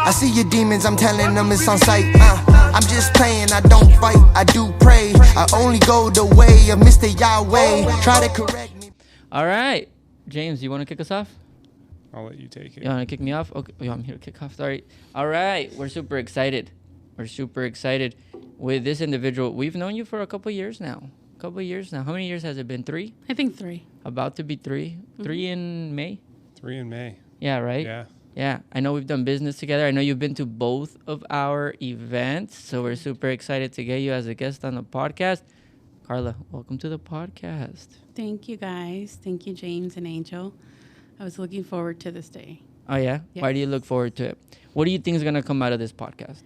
I see your demons, I'm telling them it's on sight. I'm just playing, I don't fight, I do pray. I only go the way of Mr. Yahweh. Try to correct me. All right. James, you want to kick us off? I'll let you take it. You want to kick me off? Okay. Oh, I'm here to kick off. Sorry. All right. We're super excited. With this individual. We've known you for a couple years now. How many years has it been? 3? I think 3. About to be 3. Mm-hmm. 3 in May? 3 in May. Yeah, right? Yeah. I know we've done business together. I know you've been to both of our events. So we're super excited to get you as a guest on the podcast. Karla, welcome to the podcast. Thank you, guys. Thank you, James and Angel. I was looking forward to this day. Oh, yeah? Yes. Why do you look forward to it? What do you think is going to come out of this podcast?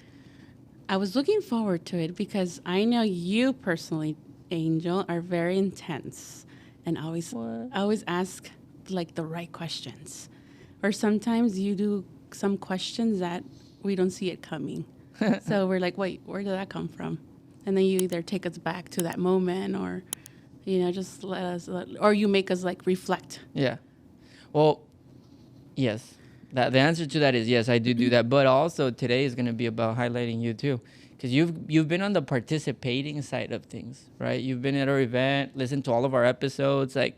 I was looking forward to it because I know you personally, Angel, are very intense and always ask like the right questions. Or sometimes you do some questions that we don't see it coming. So we're like, wait, where did that come from? And then you either take us back to that moment or, just or you make us like reflect. Yeah. Well, yes. The answer to that is yes, I do that. But also today is going to be about highlighting you too. Because you've been on the participating side of things, right? You've been at our event, listened to all of our episodes. Like,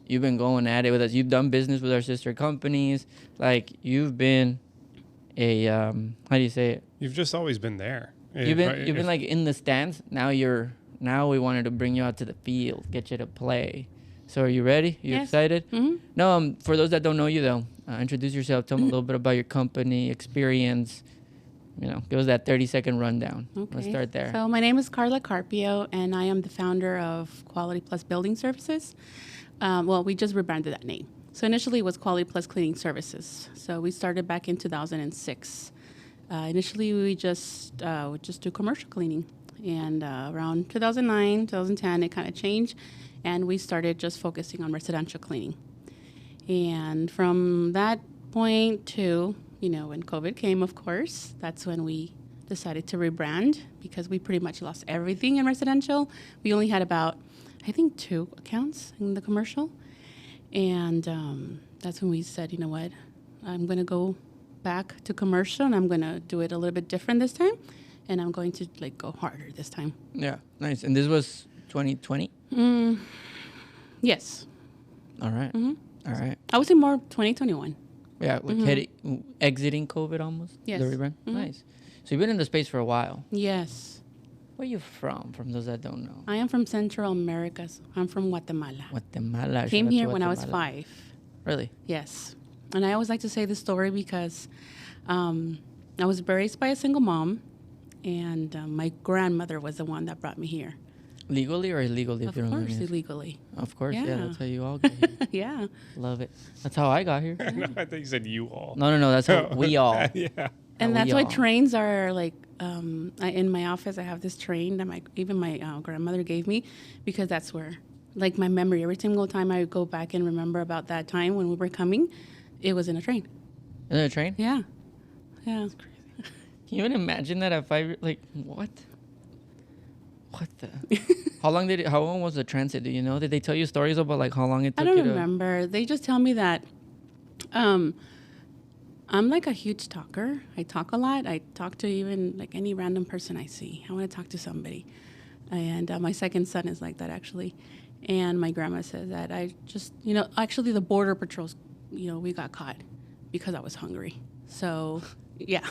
you've been going at it with us. You've done business with our sister companies. Like, you've been a, how do you say it? You've just always been there. You've been like in the stands. Now we wanted to bring you out to the field, get you to play. So are you ready? You Yes. excited? Mm-hmm. No, for those that don't know you though, introduce yourself. Tell them a little bit about your company, experience. Give us that 30-second rundown. Okay. Let's start there. So my name is Karla Carpio, and I am the founder of Quality Plus Building Services. We just rebranded that name. So initially it was Quality Plus Cleaning Services. So we started back in 2006. Initially we just do commercial cleaning. And around 2009, 2010, it kind of changed. And we started just focusing on residential cleaning. And from that point to, when COVID came, of course, that's when we decided to rebrand because we pretty much lost everything in residential. We only had about, I think, 2 accounts in the commercial. And that's when we said, you know what, I'm going to go back to commercial and I'm going to do it a little bit different this time. And I'm going to go harder this time. Yeah, nice. And this was 2020? Yes. All right. Mm-hmm. All right. I would say more 2021. Yeah, like exiting COVID almost? Yes. The rebrand? Mm-hmm. Nice. So you've been in the space for a while. Yes. Where are you from those that don't know? I am from Central America. I'm from Guatemala. Guatemala. Came Shout out here to when I was Guatemala. 5. Really? Yes. And I always like to say this story because I was raised by a single mom, and my grandmother was the one that brought me here. Legally or illegally? Of course, illegally. Of course, yeah. Yeah. That's how you all get here. Yeah. Love it. That's how I got here. No, I thought you said you all. No. That's how we all. Yeah. And we that's why all. trains are in my office, I have this train that my grandmother gave me because that's where, my memory, every single time I go back and remember about that time when we were coming, it was in a train. In a train? Yeah. Yeah. Can you even imagine that at 5? What? What the? How long was the transit? Do you know? Did they tell you stories about how long it took I you don't to? remember. They just tell me that I'm like a huge talker. I talk a lot. I talk to even any random person I see. I want to talk to somebody. And my second son is like that actually. And my grandma says that I just, actually the border patrols, we got caught because I was hungry. So, yeah.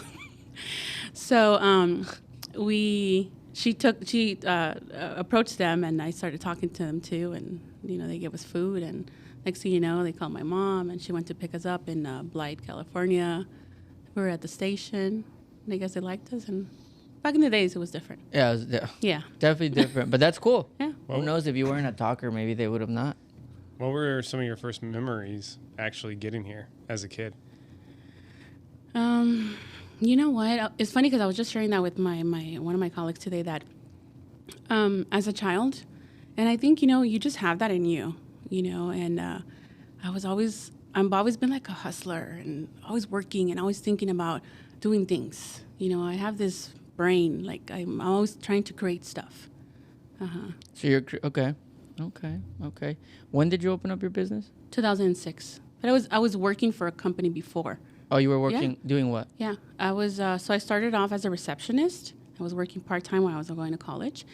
So she approached them and I started talking to them too. And, they gave us food. And next thing you know, they called my mom and she went to pick us up in Blythe, California. We were at the station. And I guess they liked us. And back in the days, it was different. Yeah, Yeah. definitely different. But that's cool. Yeah. Who knows if you weren't a talker, maybe they would have not. What were some of your first memories actually getting here as a kid? You know what? It's funny because I was just sharing that with my one of my colleagues today that as a child, and I think, you just have that in you, and I've always been like a hustler and always working and always thinking about doing things. I have this brain, I'm always trying to create stuff. So you're okay. When did you open up your business? 2006. But I was working for a company before Oh, you were working, doing what? Yeah, I was. So I started off as a receptionist. I was working part-time when I was going to college.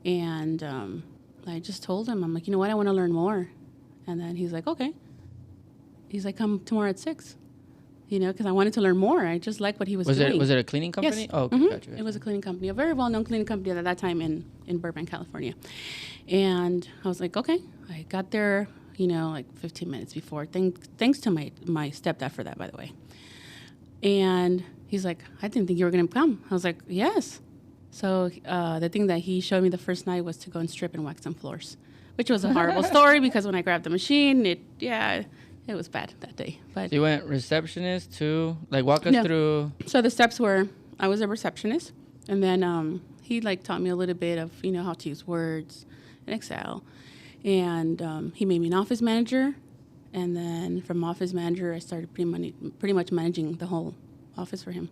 And I just told him, I'm like, you know what, I want to learn more. And then he's like, okay. He's like, come tomorrow at 6. You know, because I wanted to learn more. I just liked what he was doing. Was it a cleaning company? Yes. Oh, okay, gotcha. It was a cleaning company, a very well-known cleaning company at that time in Burbank, California. And I was like, okay. I got there, you know, like 15 minutes before. Thanks to my stepdad for that, by the way. And he's like, I didn't think you were going to come. I was like, yes. So the thing that he showed me the first night was to go and strip and wax some floors, which was a horrible story because when I grabbed the machine, it was bad that day. But So you went receptionist to, like, walk us through. So the steps were, I was a receptionist, and then he like taught me a little bit of, you know, how to use Words and Excel, and he made me an office manager, and then from office manager, I started pretty much managing the whole office for him.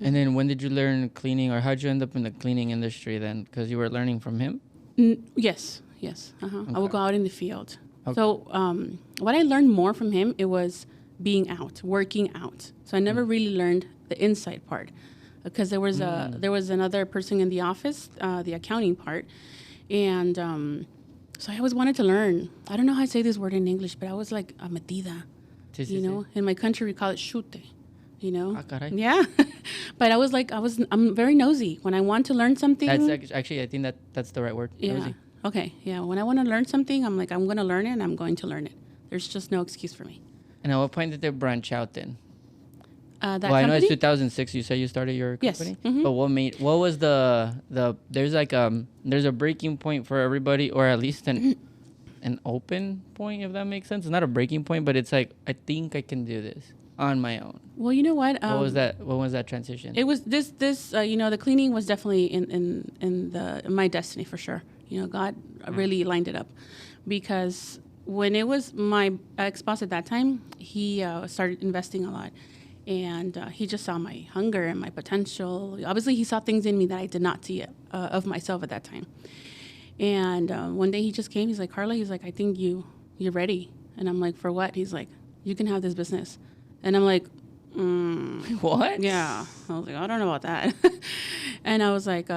And then when did you learn cleaning, or how'd you end up in the cleaning industry then? Because you were learning from him? Yes. Okay. I would go out in the field. Okay. So what I learned more from him, it was being out, working out. So I never really learned the inside part because there was another person in the office, the accounting part, and so I always wanted to learn. I don't know how I say this word in English, but I was like a metida, you know. In my country, we call it chute, you know. Ah, caray. Yeah, but I'm very nosy. When I want to learn something, That's actually, I think that's the right word. yeah. Nosy. Okay. Yeah. When I want to learn something, I'm like, I'm going to learn it and I'm going to learn it. There's just no excuse for me. And at what point did they branch out then? That Well, I know it's company? 2006. You said you started your Yes. company. Mhm. But what was there's a breaking point for everybody, or at least an open point, if that makes sense. It's not a breaking point, but it's like, I think I can do this on my own. Well, you know what? What was that transition? It was this. You know, the cleaning was definitely in my destiny for sure. You know, God really lined it up, because when it was my ex-boss at that time, he started investing a lot, and he just saw my hunger and my potential. Obviously, he saw things in me that I did not see of myself at that time. And one day he just came. He's like, Karla, he's like, I think you're ready. And I'm like, for what? He's like, you can have this business. And I'm like, What? yeah. I was like, I don't know about that. And I was like,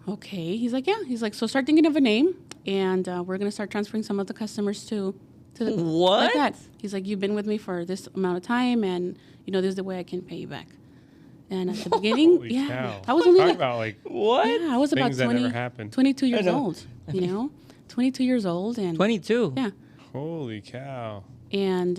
okay. He's like, yeah. He's like, so start thinking of a name, and we're going to start transferring some of the customers to the, What? like that. He's like, you've been with me for this amount of time, and, you know, this is the way I can pay you back. And at the beginning, Holy yeah. cow. I was only Talk like, about like What? yeah, I was about things that never happened. 22 years I know. old, you know, 22 years old. And 22. yeah. Holy cow. And,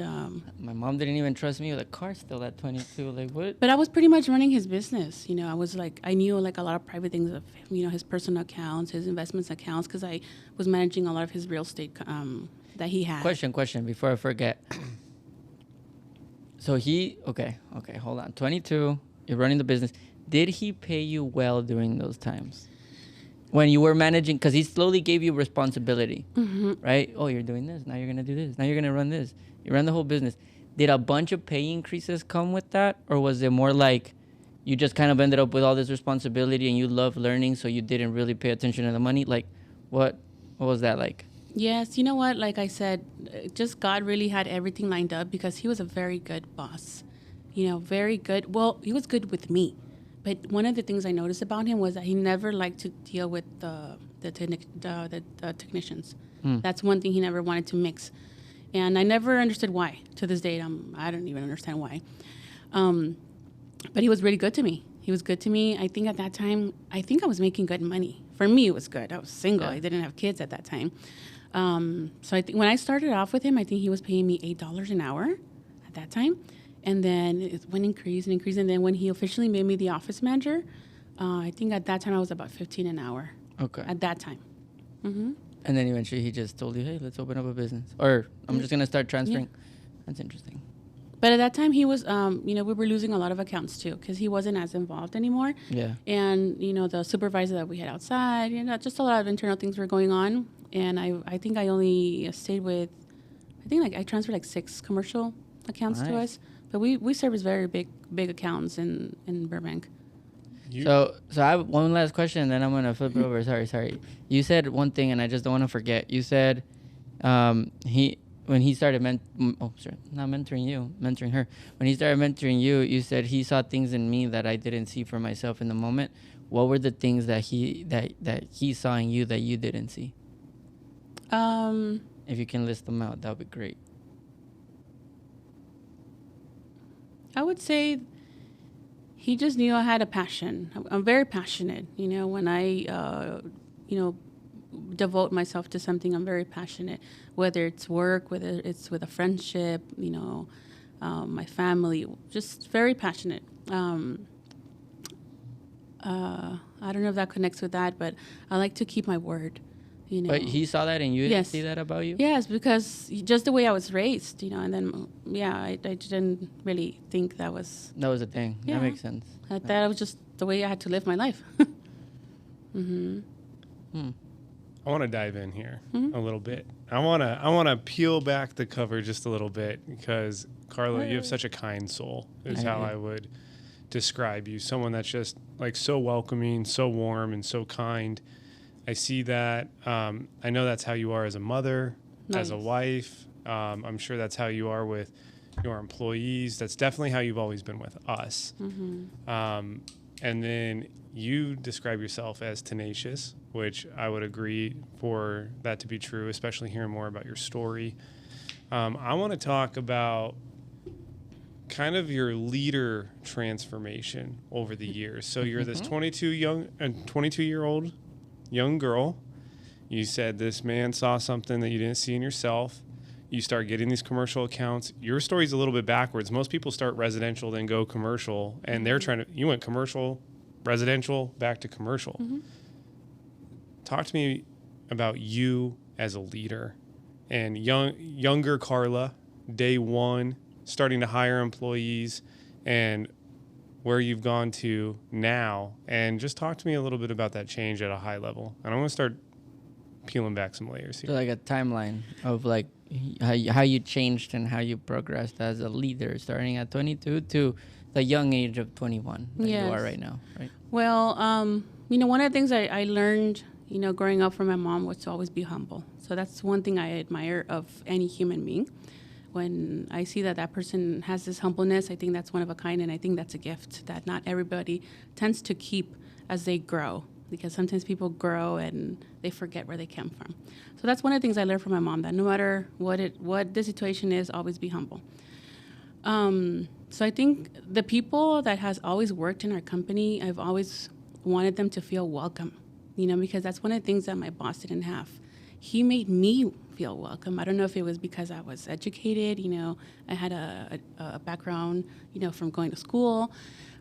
My mom didn't even trust me with a car still at 22. Like, what? but I was pretty much running his business. You know, I was like, I knew like a lot of private things of, you know, his personal accounts, his investments accounts, because I was managing a lot of his real estate that he had. Question before I forget. So okay, hold on. 22, you're running the business. Did he pay you well during those times? When you were managing, because he slowly gave you responsibility, right? Oh, you're doing this. Now you're going to do this. Now you're going to run this. You run the whole business. Did a bunch of pay increases come with that? Or was it more like you just kind of ended up with all this responsibility and you love learning, so you didn't really pay attention to the money? Like, what was that like? Yes, you know what? Like I said, just God really had everything lined up, because he was a very good boss. You know, very good. Well, he was good with me. But one of the things I noticed about him was that he never liked to deal with the technicians. That's one thing he never wanted to mix. And I never understood why. To this day, I don't even understand why. But he was really good to me. He was good to me. I think at that time, I was making good money. For me, it was good. I was single. Yeah. I didn't have kids at that time. So I think when I started off with him, I think he was paying me $8 an hour at that time. And then it went increase. And then when he officially made me the office manager, I think at that time I was about $15 an hour. Okay. At that time. Mm-hmm. And then eventually he just told you, hey, let's open up a business. Or I'm just going to start transferring. That's interesting. But at that time he was, we were losing a lot of accounts too, because he wasn't as involved anymore. Yeah. And, the supervisor that we had outside, just a lot of internal things were going on. And I think I only stayed with, I transferred like 6 commercial accounts to Nice. us. But we service very big accounts in Burbank. So I have one last question, and then I'm gonna flip it over. Sorry. You said one thing, and I just don't want to forget. You said when he started not mentoring you, mentoring her. When he started mentoring you, you said he saw things in me that I didn't see for myself in the moment. What were the things that he saw in you that you didn't see? If you can list them out, that would be great. I would say he just knew I had a passion. I'm very passionate. When I, devote myself to something, I'm very passionate. Whether it's work, whether it's with a friendship, my family, just very passionate. I don't know if that connects with that, but I like to keep my word. But he saw that and you didn't Yes. see that about you? Yes, because just the way I was raised, and then, I didn't really think that was... That was a thing. Yeah. That makes sense. I thought it was just the way I had to live my life. I want to dive in here a little bit. I want to peel back the cover just a little bit because, Karla, you have such a kind soul is how I would describe you. Someone that's just like so welcoming, so warm, and so kind. I see that. I know that's how you are as a mother, as a wife. I'm sure that's how you are with your employees. That's definitely how you've always been with us. And then you describe yourself as tenacious, which I would agree for that to be true, especially hearing more about your story. I want to talk about kind of your leader transformation over the years. So you're this 22-year-old young girl. You said this man saw something that you didn't see in yourself. You start getting these commercial accounts. Your story's a little bit backwards. Most people start residential, then go commercial, and you went commercial, residential, back to commercial. Talk to me about you as a leader and younger Karla, day one, starting to hire employees, and where you've gone to now. And just talk to me a little bit about that change at a high level. And I want to start peeling back some layers here. So like a timeline of like how you changed and how you progressed as a leader, starting at 22 to the young age of 21 that you are right now, right? Well, one of the things I learned, growing up from my mom was to always be humble. So that's one thing I admire of any human being. When I see that person has this humbleness, I think that's one of a kind, and I think that's a gift that not everybody tends to keep as they grow, because sometimes people grow and they forget where they came from. So that's one of the things I learned from my mom, that no matter what the situation is, always be humble. So I think the people that has always worked in our company, I've always wanted them to feel welcome, because that's one of the things that my boss didn't have. He made me feel welcome. I don't know if it was because I was educated, I had a background, from going to school.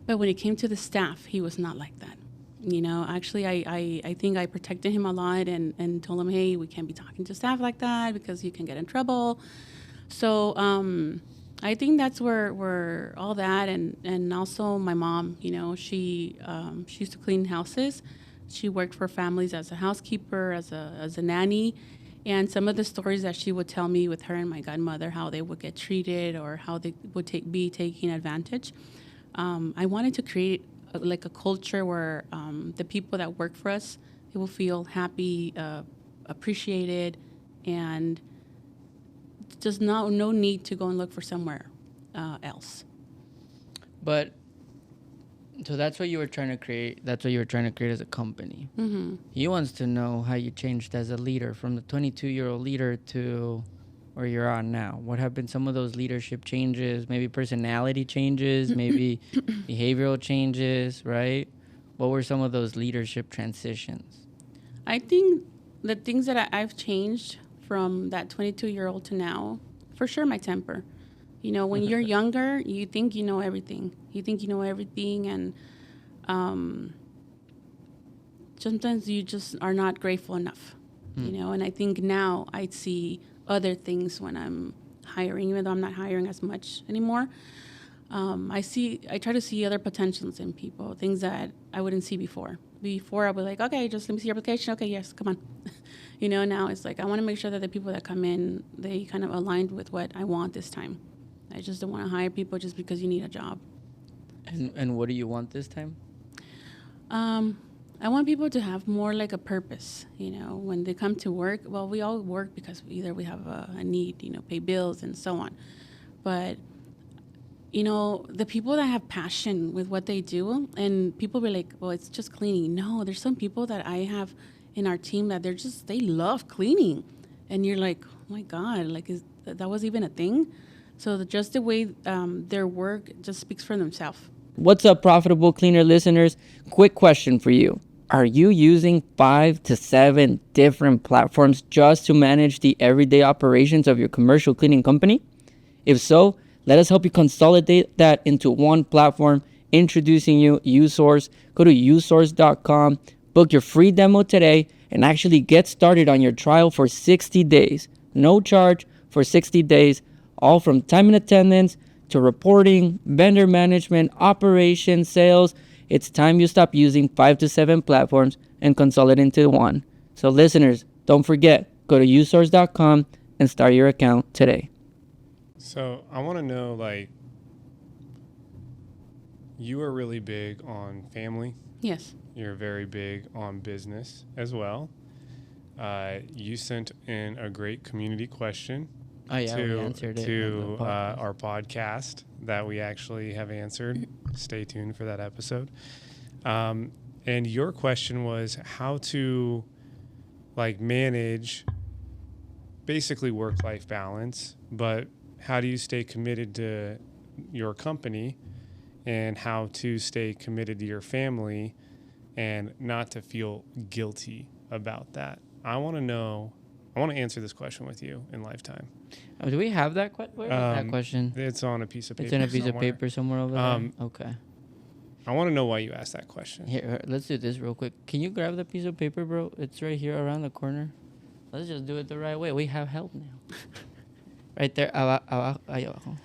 But when it came to the staff, he was not like that. Actually, I think I protected him a lot and told him, hey, we can't be talking to staff like that because you can get in trouble. So I think that's where all that, and also my mom, she used to clean houses. She worked for families as a housekeeper, as a nanny. And some of the stories that she would tell me with her and my godmother, how they would get treated or how they would be taking advantage. I wanted to create a culture where the people that work for us, they will feel happy, appreciated, and just no need to go and look for somewhere else. But so that's what you were trying to create. That's what you were trying to create as a company. He wants to know how you changed as a leader from the 22-year-old leader to where you're on now. What have been some of those leadership changes? Maybe personality changes, maybe behavioral changes, right? What were some of those leadership transitions? I think the things that I've changed from that 22-year-old to now, for sure, my temper. When you're younger, you think you know everything. And sometimes you just are not grateful enough, And I think now I see other things when I'm hiring, even though I'm not hiring as much anymore. I try to see other potentials in people, things that I wouldn't see before. Before I was like, okay, just let me see your application. Okay, yes, come on. Now it's like I want to make sure that the people that come in, they kind of aligned with what I want this time. I just don't want to hire people just because you need a job. And what do you want this time? I want people to have more like a purpose, when they come to work. Well, we all work because either we have a need, pay bills and so on. But, the people that have passion with what they do, and people be like, well, it's just cleaning. No, there's some people that I have in our team that they love cleaning. And you're like, oh my God, like that was even a thing? So just the way their work just speaks for themselves. What's up, Profitable Cleaner listeners? Quick question for you. Are you using 5 to 7 different platforms just to manage the everyday operations of your commercial cleaning company? If so, let us help you consolidate that into one platform. Introducing you, uSource. Go to usource.com, book your free demo today, and actually get started on your trial for 60 days. No charge for 60 days, all from time and attendance to reporting, vendor management, operations, sales. It's time you stop using 5 to 7 platforms and consolidate into one. So listeners, don't forget, go to usource.com and start your account today. So I want to know, you are really big on family. Yes. You're very big on business as well. You sent in a great community question. Oh yeah, we answered it to our podcast that we actually have answered. Stay tuned for that episode. And your question was how to manage basically work-life balance, but how do you stay committed to your company and how to stay committed to your family and not to feel guilty about that. I want to answer this question with you in lifetime. Do we have that, that question? It's on a piece of paper. It's in a piece of paper somewhere over there? Okay. I want to know why you asked that question. Here, let's do this real quick. Can you grab the piece of paper, bro? It's right here around the corner. Let's just do it the right way. We have help now. Right there. Ahí abajo.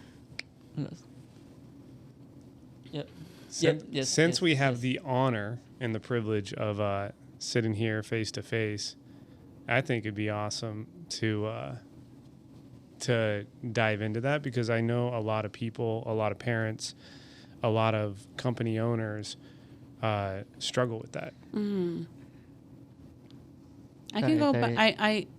Yep. Since we have the honor and the privilege of sitting here face to face, I think it'd be awesome to dive into that, because I know a lot of people, a lot of parents, a lot of company owners struggle with that. Mm. I can go back.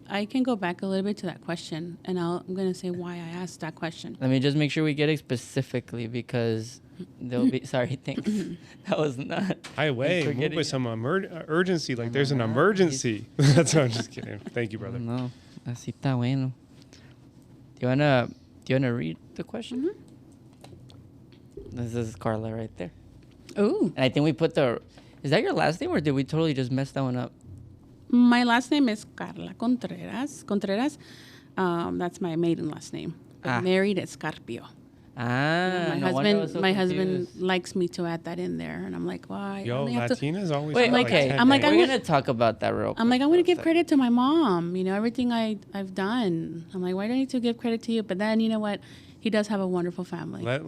I can go back a little bit to that question, and I'm going to say why I asked that question. Let me just make sure we get it specifically, because there'll be. Sorry, thanks. That was not. Move with some urgency. Like there's an emergency. That's what I'm just kidding. Thank you, brother. No, así está bueno. Do you wanna read the question? Mm-hmm. This is Karla right there. Ooh. And I think we put is that your last name, or did we totally just mess that one up? My last name is Karla Contreras. That's my maiden last name. But married at Scarpio. Ah, my husband likes me to add that in there, and I'm like, why? Yo, Latinas always. Wait, okay. I'm like, we're gonna talk about that real quick. I'm like, I want to give credit to my mom. You know, everything I've done. I'm like, why do I need to give credit to you? But then, you know what? He does have a wonderful family. Wait.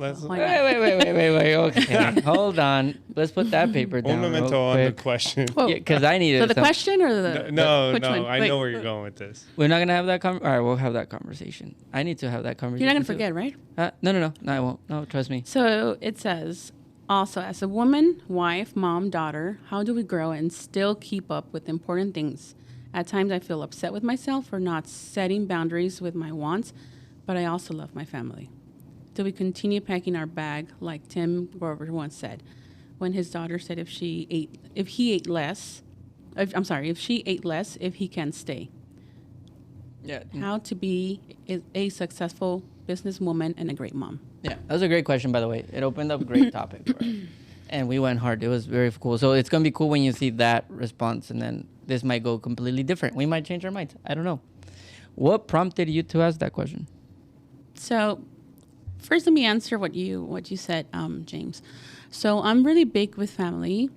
Okay, hold on. Let's put that paper down. Un momento on the question. Because I need it. So the question or the no. I know where you're going with this. We're not gonna have that. All right, we'll have that conversation. I need to have that conversation. You're not gonna forget, right? No, I won't. No, trust me. So it says, also, as a woman, wife, mom, daughter, how do we grow and still keep up with important things? At times I feel upset with myself for not setting boundaries with my wants, but I also love my family. Do we continue packing our bag like Tim Grover once said, when his daughter said if she ate less, if he can stay? Yeah. How to be a successful businesswoman and a great mom. Yeah, that was a great question, by the way. It opened up a great topic for us. And we went hard. It was very cool. So it's going to be cool when you see that response, and then this might go completely different. We might change our minds. I don't know. What prompted you to ask that question? So first, let me answer what you said, James. So I'm really big with family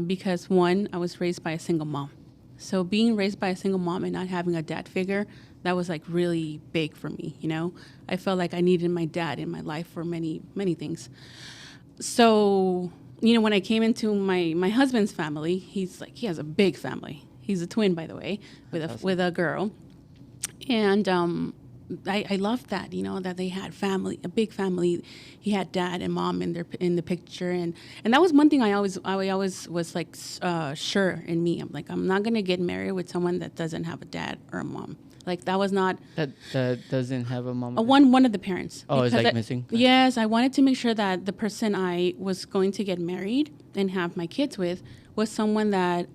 because, one, I was raised by a single mom. So being raised by a single mom and not having a dad figure, that was like really big for me, you know? I felt like I needed my dad in my life for many, many things. So, you know, when I came into my husband's family, he has a big family. He's a twin, by the way, with a girl. And I loved that, that they had family, a big family. He had dad and mom in the picture, and that was one thing I always was like sure in me. I'm like, I'm not gonna get married with someone that doesn't have a dad or a mom. Like that was not that doesn't have a mom. One of the parents. Oh, it's like missing. Yes, I wanted to make sure that the person I was going to get married and have my kids with was someone that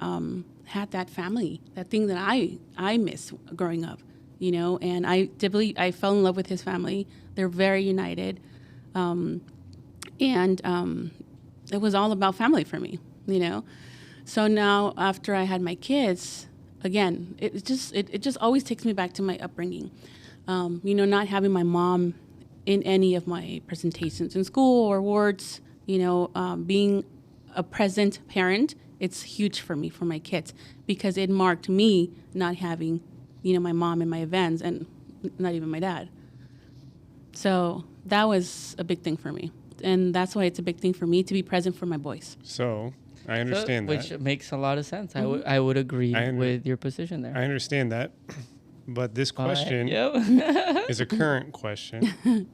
had that family, that thing that I miss growing up. And I fell in love with his family. They're very united. And it was all about family for me, So now after I had my kids, again, it just always takes me back to my upbringing. Not having my mom in any of my presentations in school or awards, being a present parent, it's huge for me, for my kids, because it marked me not having my mom in my events and not even my dad. So that was a big thing for me. And that's why it's a big thing for me to be present for my boys. So I understand that. Which makes a lot of sense. Mm-hmm. I would agree with your position there. I understand that. But this question is a current question.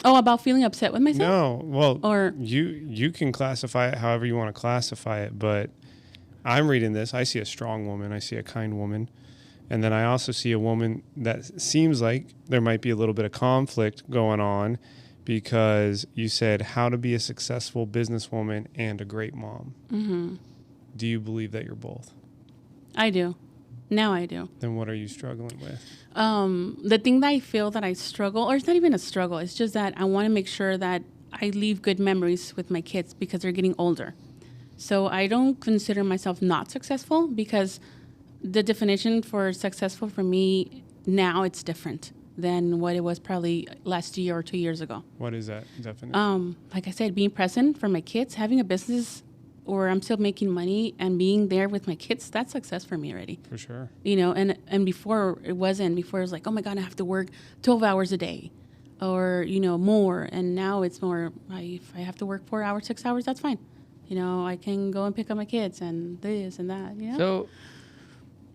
Oh, about feeling upset with myself? No. Well, or you can classify it however you want to classify it. But I'm reading this. I see a strong woman. I see a kind woman. And then I also see a woman that seems like there might be a little bit of conflict going on, because you said how to be a successful businesswoman and a great mom. Mm-hmm. Do you believe that you're both? I do. Now I do. Then what are you struggling with? The thing that I feel that I struggle, or it's not even a struggle, it's just that I want to make sure that I leave good memories with my kids because they're getting older. So I don't consider myself not successful, because the definition for successful for me now, it's different than what it was probably last year or 2 years ago. What is that definition? Like I said, being present for my kids, having a business where I'm still making money and being there with my kids, that's success for me already. For sure. And before it wasn't. Before it was like, oh my God, I have to work 12 hours a day or, more. And now it's more, if I have to work 4 hours, 6 hours, that's fine. I can go and pick up my kids and this and that, So...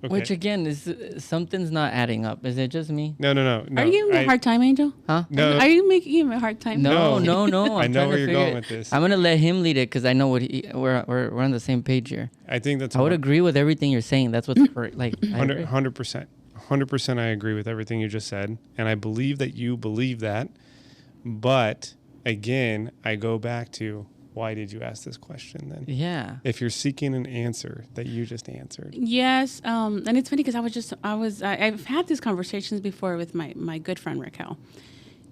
Okay. Which again is something's not adding up. Is it just me? No. Are you giving me a hard time, Angel? Huh? No. Are you giving me a hard time? No. I know where you're going with this. I'm gonna let him lead it because I know what we're on the same page here. I think that's. I would agree with everything you're saying. That's what's like 100%. I agree with everything you just said, and I believe that you believe that. But again, I go back to, why did you ask this question then? Yeah. If you're seeking an answer that you just answered. Yes. And it's funny because I've had these conversations before with my good friend Raquel.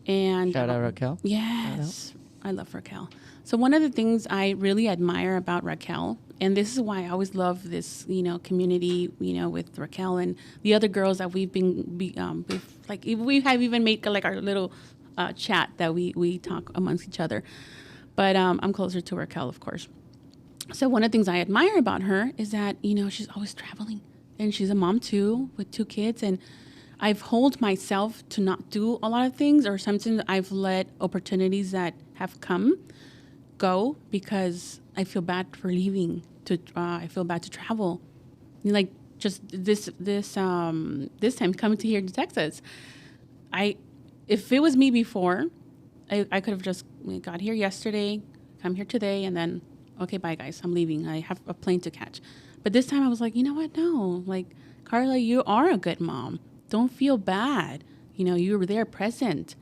And Shout out Raquel. Yes. I love Raquel. So one of the things I really admire about Raquel, and this is why I always love this, community, with Raquel and the other girls that we have even made like our little chat that we talk amongst each other. But I'm closer to Raquel, of course. So one of the things I admire about her is that, she's always traveling. And she's a mom, too, with 2 kids. And I've hold myself to not do a lot of things, or sometimes I've let opportunities that have come go because I feel bad for leaving. I feel bad to travel. Like just this time coming to here to Texas. If it was me before, I could have just got here yesterday, come here today, and then, okay, bye, guys. I'm leaving. I have a plane to catch. But this time I was like, you know what? No. Like, Karla, you are a good mom. Don't feel bad. You were there present.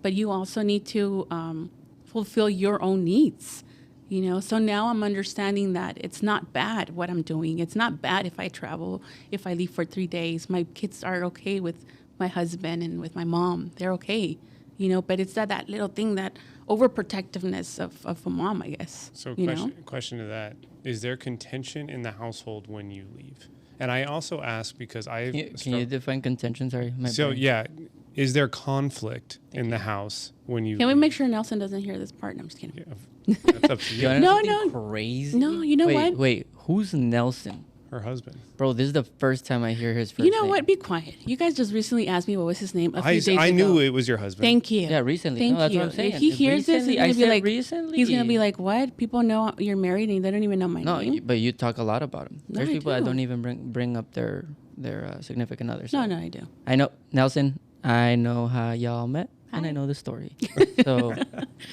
But you also need to fulfill your own needs. So now I'm understanding that it's not bad what I'm doing. It's not bad if I travel, if I leave for 3 days. My kids are okay with my husband and with my mom. They're okay. But it's that little thing, that overprotectiveness of a mom, I guess. So question to that, is there contention in the household when you leave? And I also ask because can you define contention? Sorry. Is there conflict in the house when you Can leave? we make sure Nelson doesn't hear this part? No, I'm just kidding. Yeah, that's up to you. No. Crazy? No, you know what? Wait, who's Nelson? Her husband. Bro, this is the first time I hear his first name. What? Be quiet. You guys just recently asked me what was his name a few days ago. I knew it was your husband. Thank you. Yeah, recently. Thank that's you. what I'm saying. If he hears this, he's going to be like, recently. He's going to be like, what? People know you're married and they don't even know my name? No, but you talk a lot about him. No, There's I people do. that don't even bring up their significant others. No, I do. I know. Nelson, I know how y'all met, and I know the story. So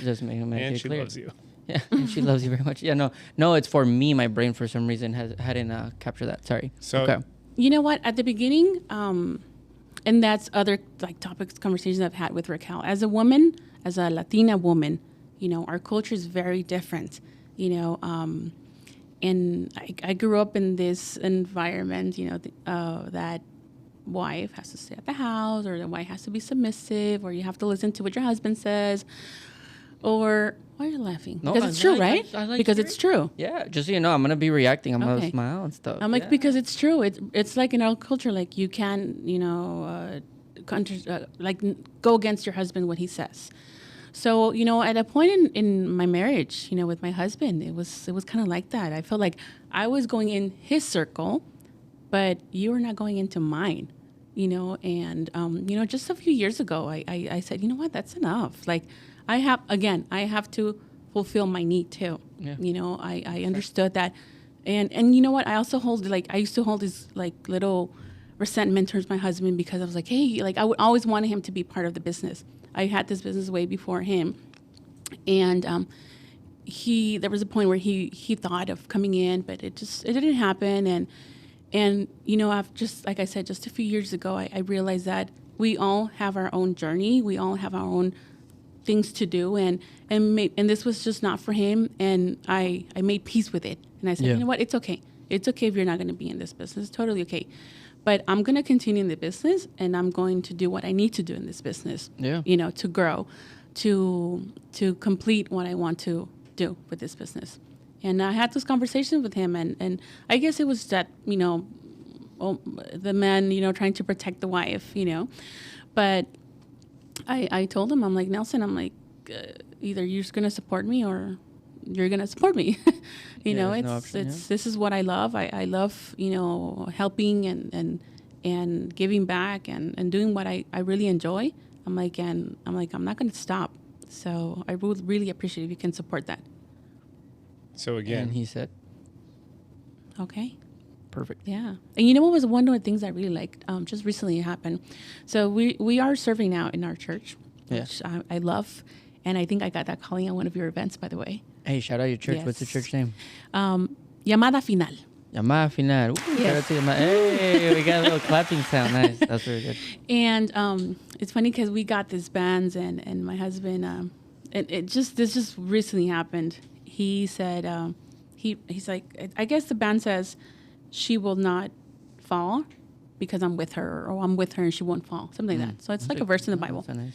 just make And it she clear. loves you. Yeah, and she loves you very much. Yeah, no, it's for me. My brain, for some reason, hadn't captured that. Sorry. So Okay. You know what? At the beginning, and that's other like topics, conversations I've had with Raquel. As a woman, as a Latina woman, our culture is very different. And I grew up in this environment. That wife has to stay at the house, or the wife has to be submissive, or you have to listen to what your husband says. Or why are you laughing? No, Because it's true, right? I like because hearing- it's true. Yeah, just so you know, I'm gonna be reacting. I'm gonna Okay. smile and stuff. I'm like, Yeah. because it's true. It's like in our culture, like you can, go against your husband what he says. So, at a point in my marriage, with my husband, it was kind of like that. I felt like I was going in his circle, but you were not going into mine, and, just a few years ago, I said, you know what, that's enough. Like I have to fulfill my need too. Yeah. I understood that. And you know what? I also I used to hold this little resentment towards my husband because I was like, hey, I would always wanted him to be part of the business. I had this business way before him. And there was a point where he thought of coming in, but it didn't happen. And I've just, like I said, just a few years ago, I realized that we all have our own journey. We all have our own things to do. And this was just not for him. And I made peace with it. And I said, Yeah. you know what? It's okay. It's okay if you're not going to be in this business. It's totally okay. But I'm going to continue in the business, and I'm going to do what I need to do in this business. Yeah. To grow, to complete what I want to do with this business. And I had this conversation with him, and I guess it was that, the man, trying to protect the wife, But I told him, I'm like, Nelson, I'm like, either you're just going to support me or you're going to support me. there's no option, This is what I love. I love, helping and giving back and doing what I really enjoy. I'm not going to stop. So I would really appreciate if you can support that. So again, And he said, Okay. perfect. Yeah. And you know what was one of the things I really liked? Just recently it happened. So we are serving now in our church, Yeah. which I love. And I think I got that calling at one of your events, by the way. Hey, shout out your church. What's the Yes. church name? Llamada Final. Llamada Final. Ooh, shout out to Llamada. Hey, we got a little clapping sound. Nice. That's really good. And it's funny because we got these bands, and my husband, this just recently happened. He said, he's like, I guess the band says she will not fall because I'm with her, or I'm with her and she won't fall, something like that. So it's like a verse in the Bible. That's nice.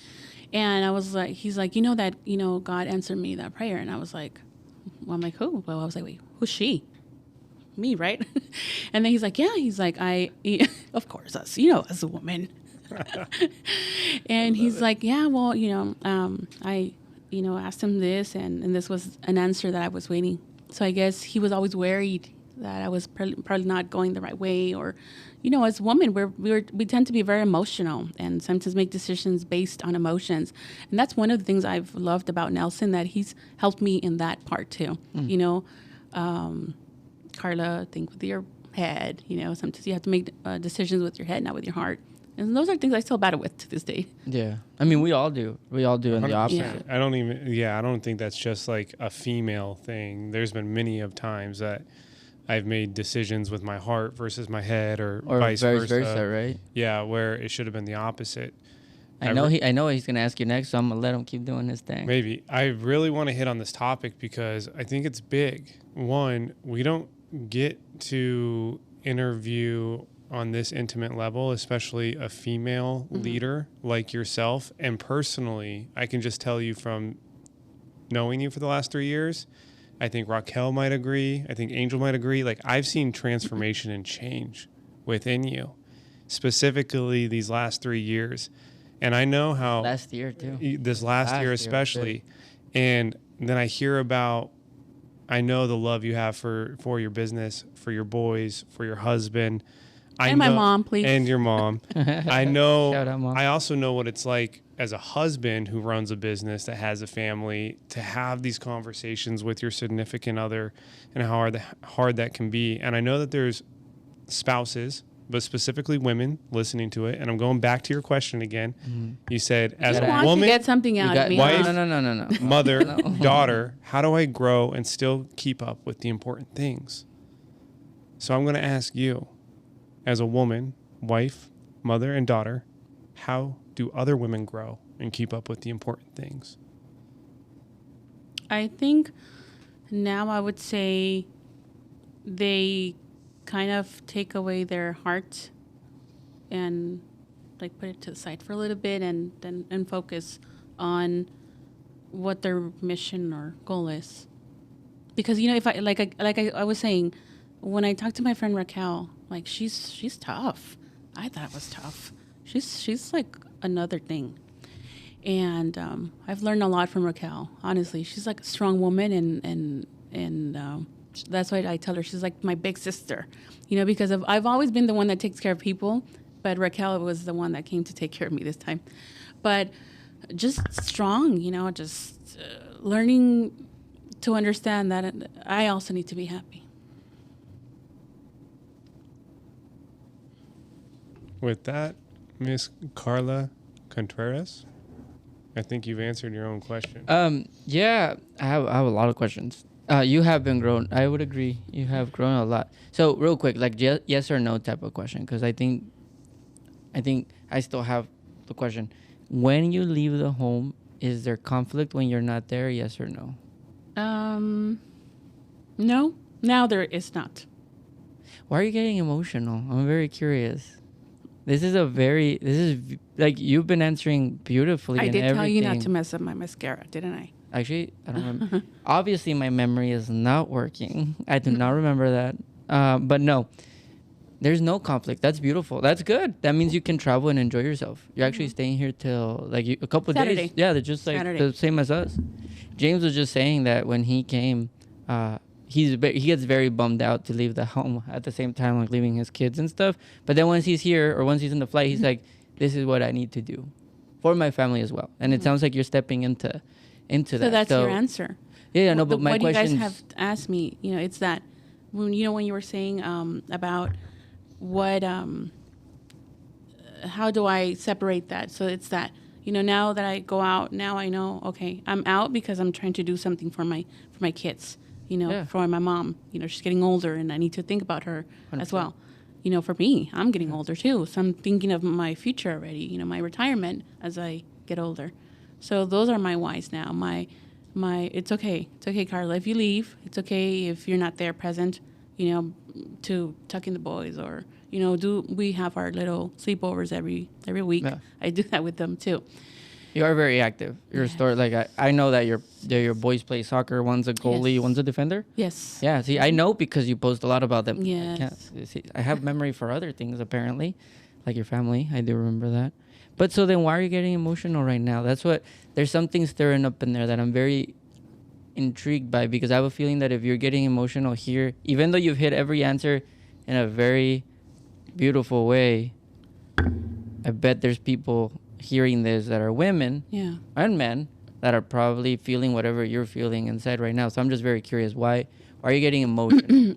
And I was like, he's like, God answered me that prayer. And I was like, well, I'm like, who? Well, I was like, wait, who's she? Me, right? And then he's like, yeah. He's like, of course, us, as a woman. And he's like, yeah, well, I, asked him this, and this was an answer that I was waiting. So I guess he was always worried that I was probably not going the right way, or, as women, we tend to be very emotional and sometimes make decisions based on emotions. And that's one of the things I've loved about Nelson, that he's helped me in that part too. Karla, think with your head. Sometimes you have to make decisions with your head, not with your heart. And those are things I still battle with to this day. Yeah. I mean, we all do. We all do in the 100%. opposite. I don't think that's just like a female thing. There's been many of times that I've made decisions with my heart versus my head, or vice versa, right? Yeah, where it should have been the opposite. I know he's gonna ask you next, so I'm gonna let him keep doing his thing. Maybe. I really want to hit on this topic because I think it's big. One, we don't get to interview on this intimate level, especially a female leader like yourself. And personally, I can just tell you from knowing you for the last 3 years, I think Raquel might agree. I think Angel might agree. Like, I've seen transformation and change within you, specifically these last 3 years. And I know how Last year too. this last year especially. And then I hear about, I know the love you have for your business, for your boys, for your husband. And my mom, please. And your mom. I know. Shout out, Mom. I also know what it's like as a husband who runs a business that has a family, to have these conversations with your significant other, and how hard that can be. And I know that there's spouses but specifically women listening to it. And I'm going back to your question again. You said, as I a want woman, to get something out of me. wife, no. mother, daughter, how do I grow and still keep up with the important things? So I'm going to ask you, as a woman, wife, mother, and daughter, how do other women grow and keep up with the important things? I think now I would say they kind of take away their heart and like put it to the side for a little bit and focus on what their mission or goal is. Because if I was saying, when I talked to my friend Raquel, like she's tough. I thought it was tough. She's like another thing. And I've learned a lot from Raquel. Honestly, she's like a strong woman, and that's why I tell her she's like my big sister. Because I've always been the one that takes care of people, but Raquel was the one that came to take care of me this time. But just strong, just learning to understand that I also need to be happy. With that, Miss Karla Contreras, I think you've answered your own question. Yeah, I have a lot of questions. You have been grown. I would agree. You have grown a lot. So real quick, like yes or no type of question, because I think I still have the question. When you leave the home, is there conflict when you're not there? Yes or no? No. Now there is not. Why are you getting emotional? I'm very curious. This is like you've been answering beautifully. I and did tell you everything. not to mess up my mascara, didn't I? Actually, I don't remember. Obviously, my memory is not working. I do not remember that. But no, there's no conflict. That's beautiful. That's good. That means you can travel and enjoy yourself. You're actually staying here till like a couple of Saturday. days. Yeah, they're just like Saturday. the same as us. James was just saying that when he came, he gets very bummed out to leave the home at the same time, like leaving his kids and stuff. But then once he's here or once he's in the flight, he's like, this is what I need to do for my family as well. And it sounds like you're stepping into that. So that's your answer. Yeah, no, but my what you question guys have asked me, it's that when you were saying about what how do I separate that? So it's that now that I go out, now I know, okay, I'm out because I'm trying to do something for my kids. For my mom, she's getting older, and I need to think about her 100%. As well. For me, I'm getting older too, so I'm thinking of my future already. My retirement as I get older. So those are my whys now. My it's okay, Karla. If you leave, it's okay if you're not there present. To tuck in the boys or we have our little sleepovers every week. Yeah. I do that with them too. You are very active. Your story, like I know that your boys play soccer. One's a goalie, one's a defender. Yes. Yeah. See, I know because you post a lot about them. Yes. I have memory for other things apparently, like your family. I do remember that. But so then, why are you getting emotional right now? There's something stirring up in there that I'm very intrigued by, because I have a feeling that if you're getting emotional here, even though you've hit every answer in a very beautiful way, I bet there's people hearing this that are women and men that are probably feeling whatever you're feeling inside right now. So I'm just very curious, why are you getting emotional?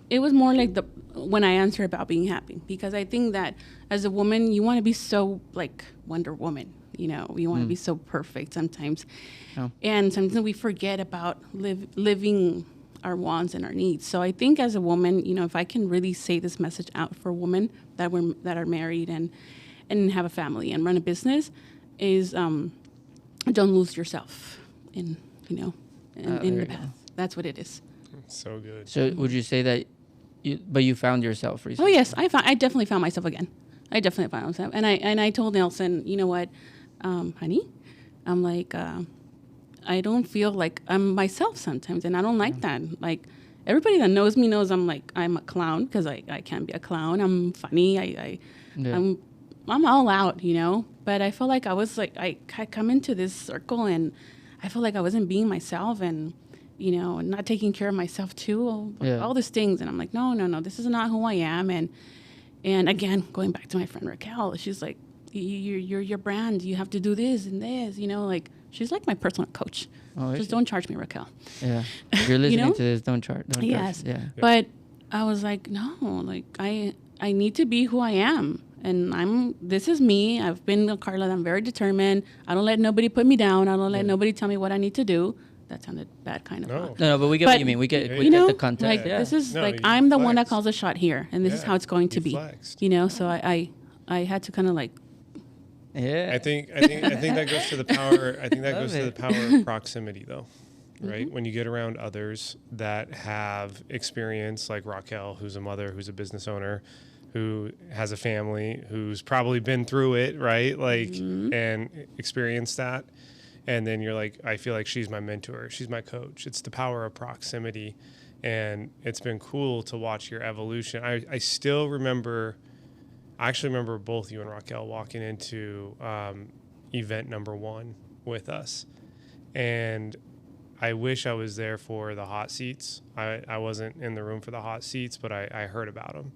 It was more like when I answered about being happy, because I think that as a woman, you want to be so like Wonder Woman, you want to be so perfect sometimes. Oh. And sometimes we forget about living our wants and our needs. So I think as a woman, if I can really say this message out for women that are married and have a family and run a business, is don't lose yourself in the path. That's what it is. So good. So would you say that you found yourself recently? Oh yes, I definitely found myself again. I definitely found myself, and I told Nelson, you know what, honey, I'm like, I don't feel like I'm myself sometimes, and I don't like that. Like everybody that knows me knows I'm a clown, because I can be a clown. I'm funny. I'm all out, But I felt like I was like I come into this circle, and I felt like I wasn't being myself, and not taking care of myself too, all these things. And I'm like, no, this is not who I am. And again, going back to my friend Raquel, she's like, you're your brand. You have to do this and this, like she's like my personal coach. Oh, just don't charge me, Raquel. Yeah. If you're listening to this, don't charge. Yes. Yeah. But I was like, no, like I I need to be who I am. And this is me. I've been a Karla. I'm very determined. I don't let nobody put me down. I don't let nobody tell me what I need to do. That sounded bad, kind of. No. No, but we get what you mean. We get the context. Like, Yeah. this is No, like, you I'm the one that flexed. calls the shot here, and this is how it's going to you be. flexed. You know, so I had to kind of like, Yeah. I think that goes to the power. I think that Love goes to the it. power of proximity, though, right? When you get around others that have experience, like Raquel, who's a mother, who's a business owner, who has a family, who's probably been through it, right? Like, and experienced that. And then you're like, I feel like she's my mentor. She's my coach. It's the power of proximity. And it's been cool to watch your evolution. I still remember, I actually remember both you and Raquel walking into event number 1 with us. And I wish I was there for the hot seats. I wasn't in the room for the hot seats, but I heard about them.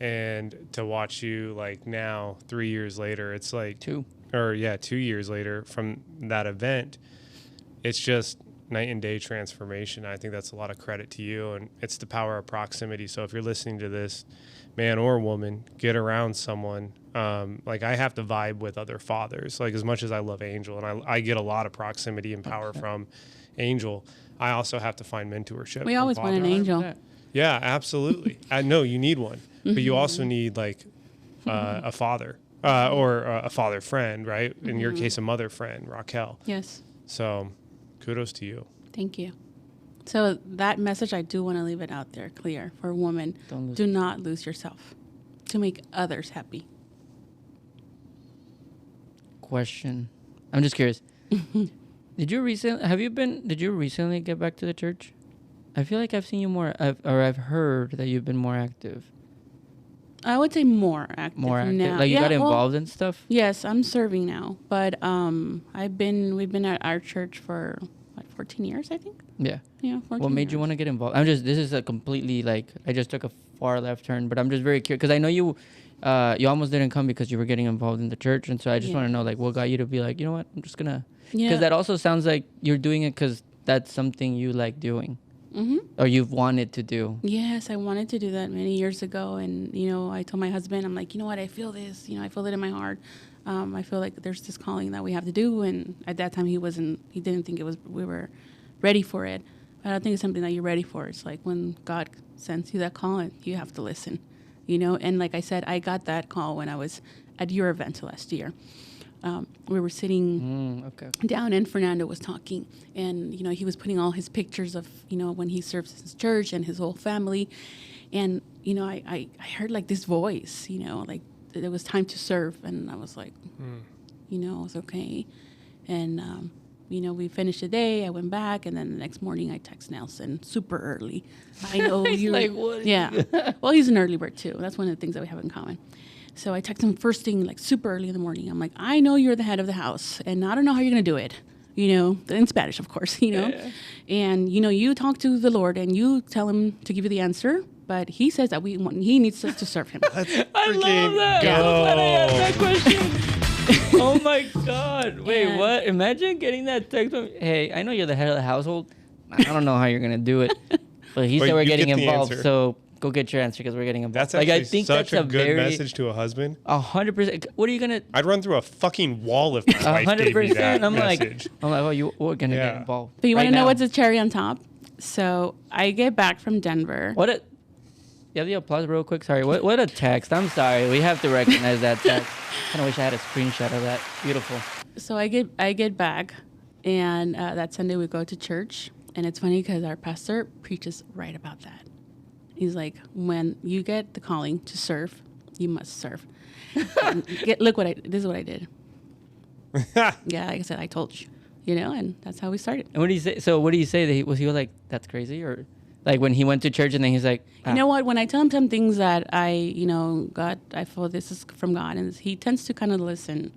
And to watch you, like, now, 3 years later, it's like 2 years later from that event, it's just night and day transformation. I think that's a lot of credit to you, and it's the power of proximity. So if you're listening to this, man or woman, get around someone. Like, I have to vibe with other fathers. Like, as much as I love Angel, and I get a lot of proximity and power from Angel, I also have to find mentorship. we from always want an fathers. angel. Yeah, absolutely. I know you need one, but you also need, like, a father or a father friend, right? In your case, a mother friend, Raquel. Yes. So kudos to you. Thank you. So that message, I do want to leave it out there clear for women. Don't Do not lose yourself to make others happy. Question. I'm just curious. Did you recently get back to the church? I feel like I've seen you more, I've heard that you've been more active. I would say more active. Now. Like, you got well, involved in stuff? Yes, I'm serving now, but we've been at our church for 14 years, I think. Yeah. Yeah, 14 What made you years. want to get involved? This is a completely, like, I just took a far left turn, but I'm just very curious, because I know you almost didn't come because you were getting involved in the church, and so I just want to know, like, what got you to be like, you know what, I'm just gonna, because that also sounds like you're doing it because that's something you like doing. Mm-hmm. Or you've wanted to do. Yes, I wanted to do that many years ago, and I told my husband, I'm like, you know what, I feel this, I feel it in my heart. I feel like there's this calling that we have to do, and at that time he didn't think we were ready for it. But I think it's something that you're ready for. It's like when God sends you that call, you have to listen, And like I said, I got that call when I was at your event last year. We were sitting down, and Fernando was talking, and he was putting all his pictures of when he serves his church and his whole family, and I heard like this voice, like it was time to serve, and I was like, it was okay, and we finished the day. I went back, and then the next morning I text Nelson super early. I know you. like, what? Yeah. Well, he's an early bird too. That's one of the things that we have in common. So I text him first thing, like super early in the morning. I'm like, I know you're the head of the house, and I don't know how you're going to do it, in Spanish, of course, Yeah. And, you talk to the Lord, and you tell him to give you the answer, but he says that he needs us to serve him. I love that. Go. I'm glad I asked that question. Oh my God. Wait, And- what? Imagine getting that text from, hey, I know you're the head of the household. I don't know how you're going to do it. But he But said we're you getting get the involved, answer. so go get your answer because we're getting involved. That's actually I think such that's a good very, message to a husband. 100%. What are you going to... I'd run through a fucking wall if my wife gave me that message. I'm like, oh, we're going to Yeah. get involved. But you want right to know now. what's the cherry on top? So I get back from Denver. You have the applause real quick? Sorry. What a text. I'm sorry. We have to recognize that text. Kind of wish I had a screenshot of that. Beautiful. So I get back, and that Sunday we go to church, and it's funny because our pastor preaches right about that. He's like, when you get the calling to serve, you must serve. This is what I did. Yeah, like I said, I told you, and that's how we started. And what do you say? So what do you say? That was he like, that's crazy? Or like when he went to church and then he's like, You know what? When I tell him some things that God, I feel this is from God, and he tends to kind of listen.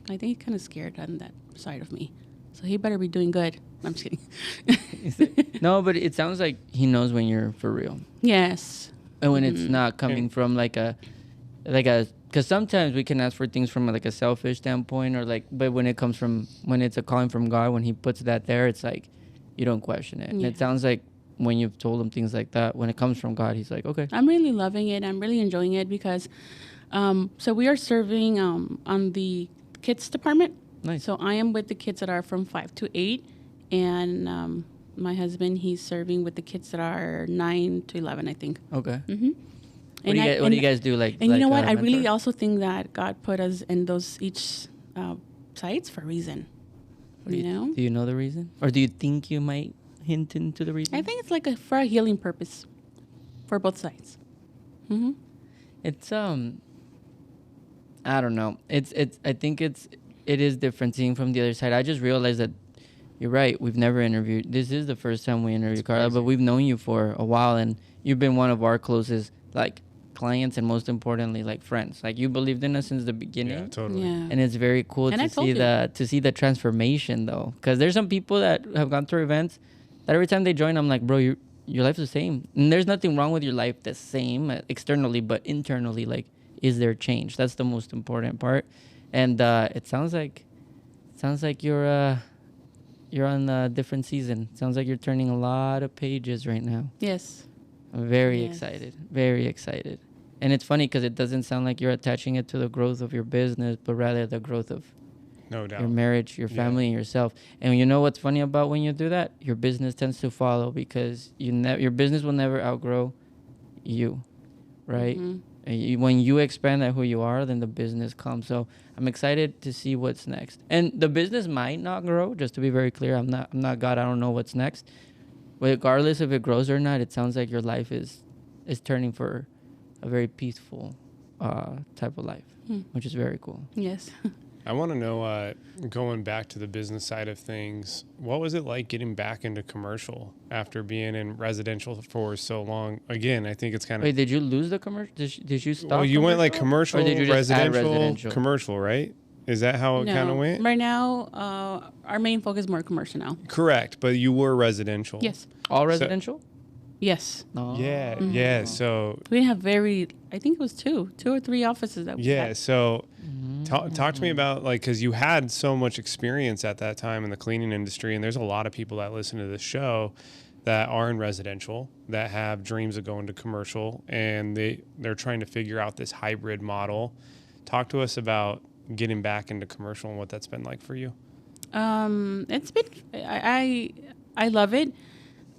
I think he's kind of scared on that side of me. So he better be doing good. I'm just kidding. No, but it sounds like he knows when you're for real. Yes. And when it's not coming from because sometimes we can ask for things from like a selfish standpoint but when it's a calling from God, when he puts that there, it's like, you don't question it. And it sounds like when you've told him things like that, when it comes from God, he's like, okay. I'm really loving it. I'm really enjoying it because, so we are serving on the kids department. Nice. So I am with the kids that are from 5 to 8, and my husband, he's serving with the kids that are 9 to 11, I think. Okay. Mm-hmm. What do you guys do? Like, and you know what? I mentor? really also think that God put us in those each sites for a reason. Do you know the reason, or do you think you might hint into the reason? I think it's like for a healing purpose for both sides. Mm-hmm. It's I don't know. I think it is different seeing from the other side. I just realized that you're right. We've never interviewed. This is the first time we interviewed Karla, but we've known you for a while, and you've been one of our closest clients, and most importantly, friends. You believed in us since the beginning. Yeah, totally. Yeah. And it's very cool And I to told see you. to see the transformation, though, because there's some people that have gone through events that every time they join, I'm like, bro, your life's the same, and there's nothing wrong with your life the same externally, but internally, is there change? That's the most important part. And it sounds like you're on a different season. Sounds like you're turning a lot of pages right now. Yes. I'm very Yes. excited. Very excited. And it's funny because it doesn't sound like you're attaching it to the growth of your business, but rather the growth of No doubt. your marriage, your family, and yourself. And you know what's funny about when you do that? Your business tends to follow because your business will never outgrow you, right? Mm-hmm. And when you expand at who you are, then the business comes. So I'm excited to see what's next. And the business might not grow, just to be very clear. I'm not God. I don't know what's next. Regardless if it grows or not, it sounds like your life is turning for a very peaceful type of life, which is very cool. Yes. I want to know, going back to the business side of things, what was it like getting back into commercial after being in residential for so long? Again, I think it's kind of... Wait, did you lose the commercial? Did you stop? Well, you went commercial, or did you just add residential, commercial, right? Is that how it kind of went? Right now, our main focus is more commercial now. Correct, but you were residential. Yes. All residential? Yes. No. Yeah, yeah. So We have I think it was two or three offices that we had. so talk to me about because you had so much experience at that time in the cleaning industry, and there's a lot of people that listen to this show that are in residential that have dreams of going to commercial, and they're trying to figure out this hybrid model. Talk to us about getting back into commercial and what that's been like for you. It's been I love it.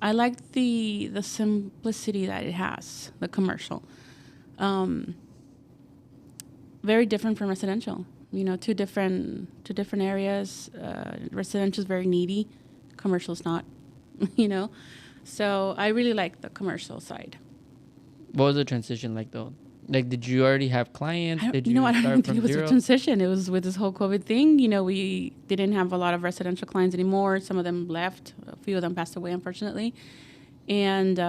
I like the simplicity that it has, the commercial. Very different from residential. Two different areas. Residential is very needy. Commercial's not. So I really like the commercial side. What was the transition like, though? Did you already have clients? I Did don't you even start think from it was zero? a transition. It was with this whole COVID thing. We didn't have a lot of residential clients anymore. Some of them left. A few of them passed away, unfortunately. And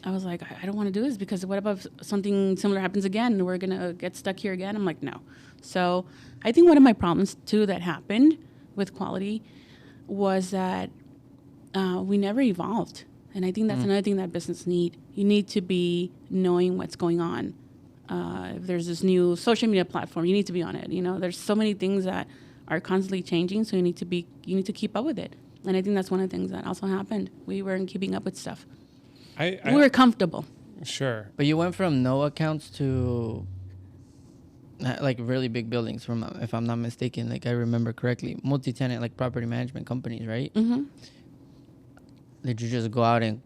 I was like, I don't want to do this because what about something similar happens again? We're going to get stuck here again. I'm like, no. So I think one of my problems, too, that happened with quality was that we never evolved. And I think that's another thing that business need. You need to be knowing what's going on. If there's this new social media platform, you need to be on it. There's so many things that are constantly changing, so you need to keep up with it. And I think that's one of the things that also happened. We weren't keeping up with stuff. We were comfortable. Sure. But you went from no accounts to really big buildings, from if I'm not mistaken, I remember correctly, multi-tenant property management companies, right? Mm-hmm. Did you just go out and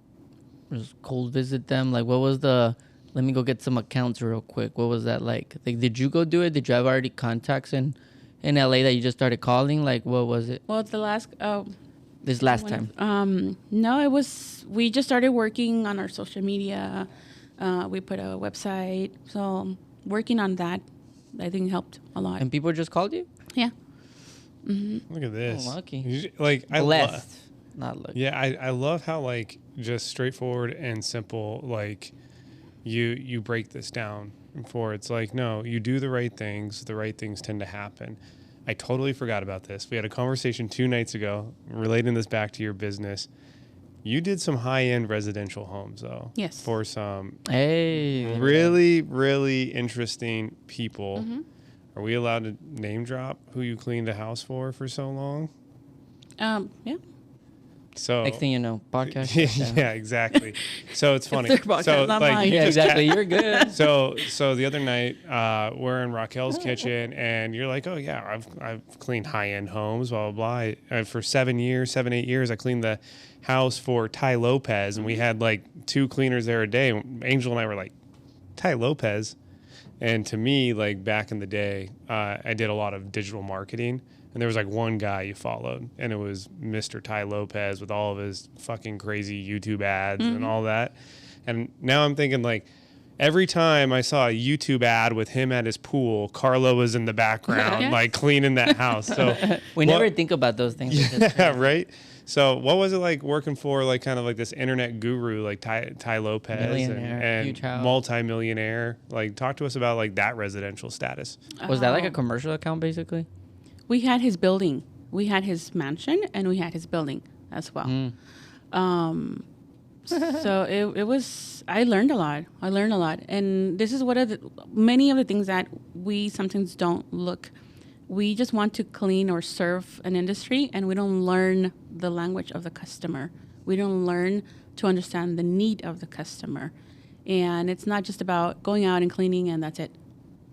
just cold visit them? What was the, let me go get some accounts real quick? What was that like? Did you go do it? Did you have already contacts in LA that you just started calling? What was it? Well, the last... this last time? No, it was... We just started working on our social media. We put a website. So working on that, I think, helped a lot. And people just called you? Yeah. Mm-hmm. Look at this. Oh, lucky. Blessed. Not lucky. Yeah, I love how just straightforward and simple you break this down for. It's no, you do the right things tend to happen. I totally forgot about this. We had a conversation 2 nights ago relating this back to your business. You did some high-end residential homes, though. Yes. For some really, really interesting people. Mm-hmm. Are we allowed to name drop who you cleaned a house for so long? Yeah. So Next thing you know, podcast. yeah, exactly. So it's funny. their podcast, So not like mine. you Yeah, just exactly. You're good. So the other night, we're in Raquel's kitchen, and you're like, "Oh yeah, I've cleaned high-end homes, blah blah blah." For 8 years, I cleaned the house for Ty Lopez, and we had like 2 cleaners there a day. Angel and I were like, "Ty Lopez," and to me, like back in the day, I did a lot of digital marketing. And there was like one guy you followed, and it was Mr. Ty Lopez with all of his fucking crazy YouTube ads and all that. And now I'm thinking like every time I saw a YouTube ad with him at his pool, Karla was in the background, Yes. like cleaning that house. So We what- never think about those things. It's just yeah, crazy. right. So what was it like working for like kind of like this internet guru like Ty Lopez Millionaire, huge and house. multi-millionaire? Like talk to us about like that residential status. Was that like a commercial account, basically? We had his building, we had his mansion, and we had his building as well. So it was. I learned a lot. And this is many of the things that we sometimes don't look. We just want to clean or serve an industry, and we don't learn the language of the customer. We don't learn to understand the need of the customer, and it's not just about going out and cleaning and that's it.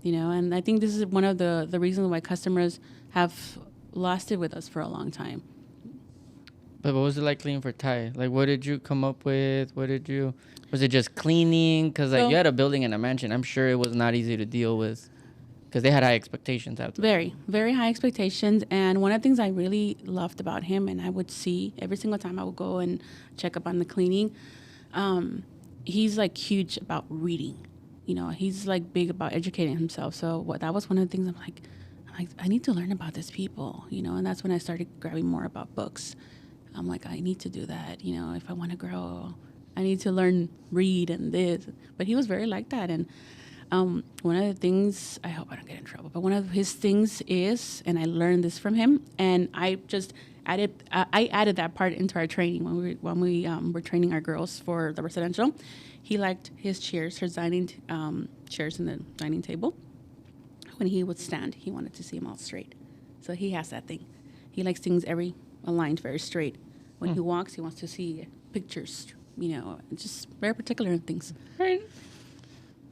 And I think this is one of the reasons why customers have lasted with us for a long time. But what was it like cleaning for Ty? Like, what did you come up with? Was it just cleaning? Because like So- you had a building and a mansion. I'm sure it was not easy to deal with because they had high expectations after. Very, very high expectations. And one of the things I really loved about him, and I would see every single time I would go and check up on the cleaning, he's like huge about reading. He's like big about educating himself. So that was one of the things I'm like, I need to learn about these people, and that's when I started grabbing more about books. I'm like, I need to do that, if I want to grow, I need to read and this. But he was very like that. And one of the things, I hope I don't get in trouble, but one of his things is, and I learned this from him, and I just added that part into our training when we were training our girls for the residential. He liked his chairs, his dining chairs in the dining table. When he would stand, he wanted to see them all straight. So he has that thing. He likes things aligned very straight. When he walks, he wants to see pictures, just very particular in things. Right.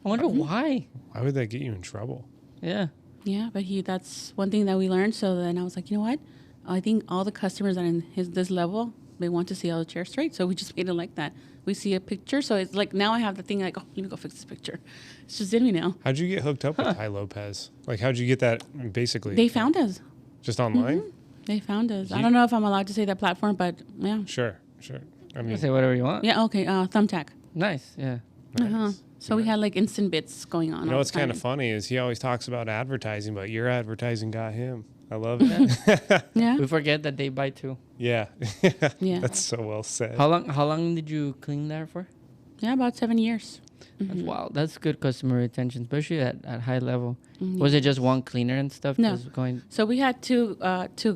I wonder why. Why would that get you in trouble? Yeah. Yeah, but that's one thing that we learned. So then I was like, you know what? I think all the customers that are in this level, they want to see all the chairs straight. So we just made it like that. We see a picture. So it's like now I have the thing like, oh, let me go fix this picture. It's just in me now. How'd you get hooked up with Ty Lopez? Like, how'd you get that basically? They found us. Just online? They found us. I don't know if I'm allowed to say that platform, but yeah. Sure. I You mean, can say whatever you want. Yeah, okay. Thumbtack. Nice. Yeah. Uh-huh. So we had like instant bits going on. you know all what's the time. kind of funny is he always talks about advertising, but your advertising got him. I love it. Yeah. We forget that they buy too. Yeah. Yeah. That's so well said. How long did you clean there for? Yeah, about 7 years. That's wow. That's good customer retention, especially at high level. Was it just one cleaner and stuff? No. Just going. So we had two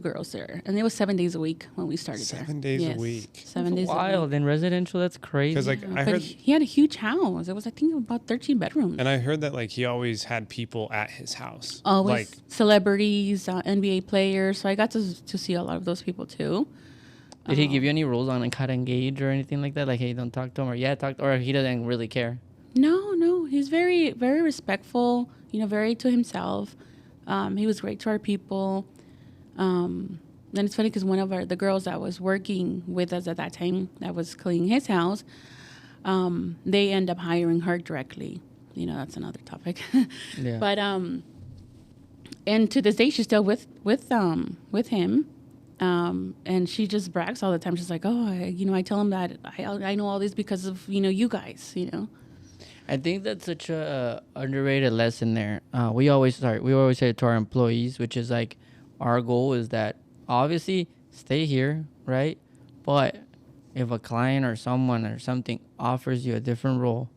girls there, and it was 7 days a week when we started there. 7 days a Yes, week. 7 days a week. Wild in residential. That's crazy. Because like I But heard, he had a huge house. It was, I think, about 13 bedrooms. and I heard that like he always had people at his house. Always Like celebrities, NBA players. So I got to see a lot of those people too. Did he give you any rules on like how to engage or anything like that? Like, hey, don't talk to him, or talk, or he doesn't really care. No. He's very, very respectful, very to himself. He was great to our people. Then it's funny because one of the girls that was working with us at that time, that was cleaning his house, they end up hiring her directly. That's another topic. Yeah. But, and to this day, she's still with him. And she just brags all the time. She's like, oh, I tell him that I know all this because of, you guys, I think that's such a underrated lesson there. We always say it to our employees, which is like our goal is that obviously stay here, right? But if a client or someone or something offers you a different role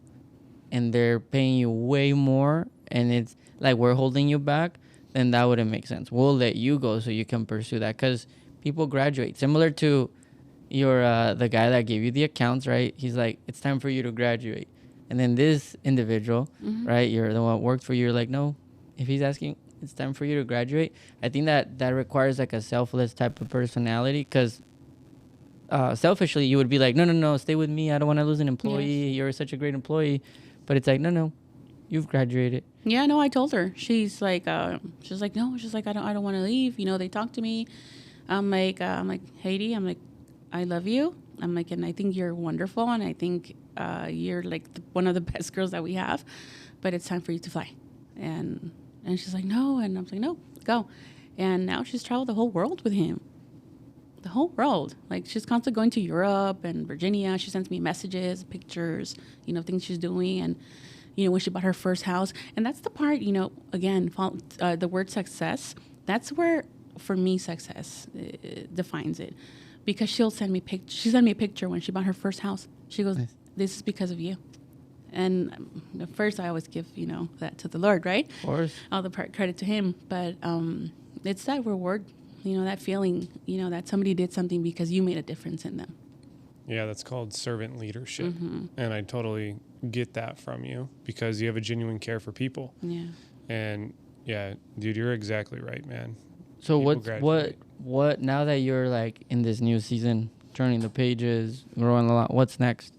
and they're paying you way more and it's like we're holding you back, then that wouldn't make sense. We'll let you go so you can pursue that because people graduate. Similar to your the guy that gave you the accounts, right? He's like, it's time for you to graduate. And then this individual, right, you're the one that worked for you, you're like, no, if he's asking, it's time for you to graduate. I think that requires like a selfless type of personality because selfishly, you would be like, no, stay with me. I don't want to lose an employee. You're such a great employee. But it's like, no, you've graduated. Yeah, no, I told her. She's like, no. She's like, I don't want to leave. You know, they talk to me. I'm like, Haiti, I'm like, I love you. I'm like, and I think you're wonderful, and I think you're like one of the best girls that we have. But it's time for you to fly. And she's like, no, and I'm like, no, go. And now she's traveled the whole world with him. The whole world. Like, she's constantly going to Europe and Virginia. She sends me messages, pictures, you know, things she's doing, and you know, when she bought her first house. And that's the part, you know, again, the word success, that's where, for me, success defines it. Because she'll send me she sent me a picture when she bought her first house. She goes, nice. This is because of you. And at first, I always give, you know, that to the Lord, right? Of course. All the credit to him. But it's that reward, you know, that feeling, you know, that somebody did something because you made a difference in them. Yeah, that's called servant leadership. Mm-hmm. And I totally get that from you because you have a genuine care for people. Yeah. And yeah, dude, you're exactly right, man. So what now that you're like in this new season, turning the pages, growing a lot, what's next?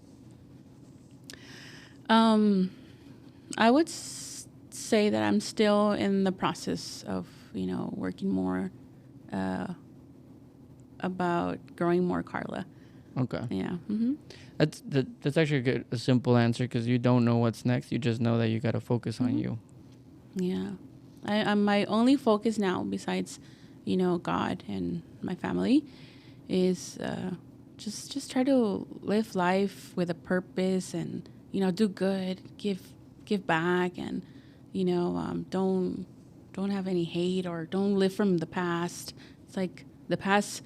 I would say that I'm still in the process of, you know, working more about growing more Karla. Okay. Yeah. Mm-hmm. That's actually a simple answer because you don't know what's next. You just know that you got to focus on you. Yeah. I'm my only focus now, besides, you know, God and my family, is just try to live life with a purpose and, you know, do good, give back, and, you know, don't have any hate or don't live from the past. It's like the past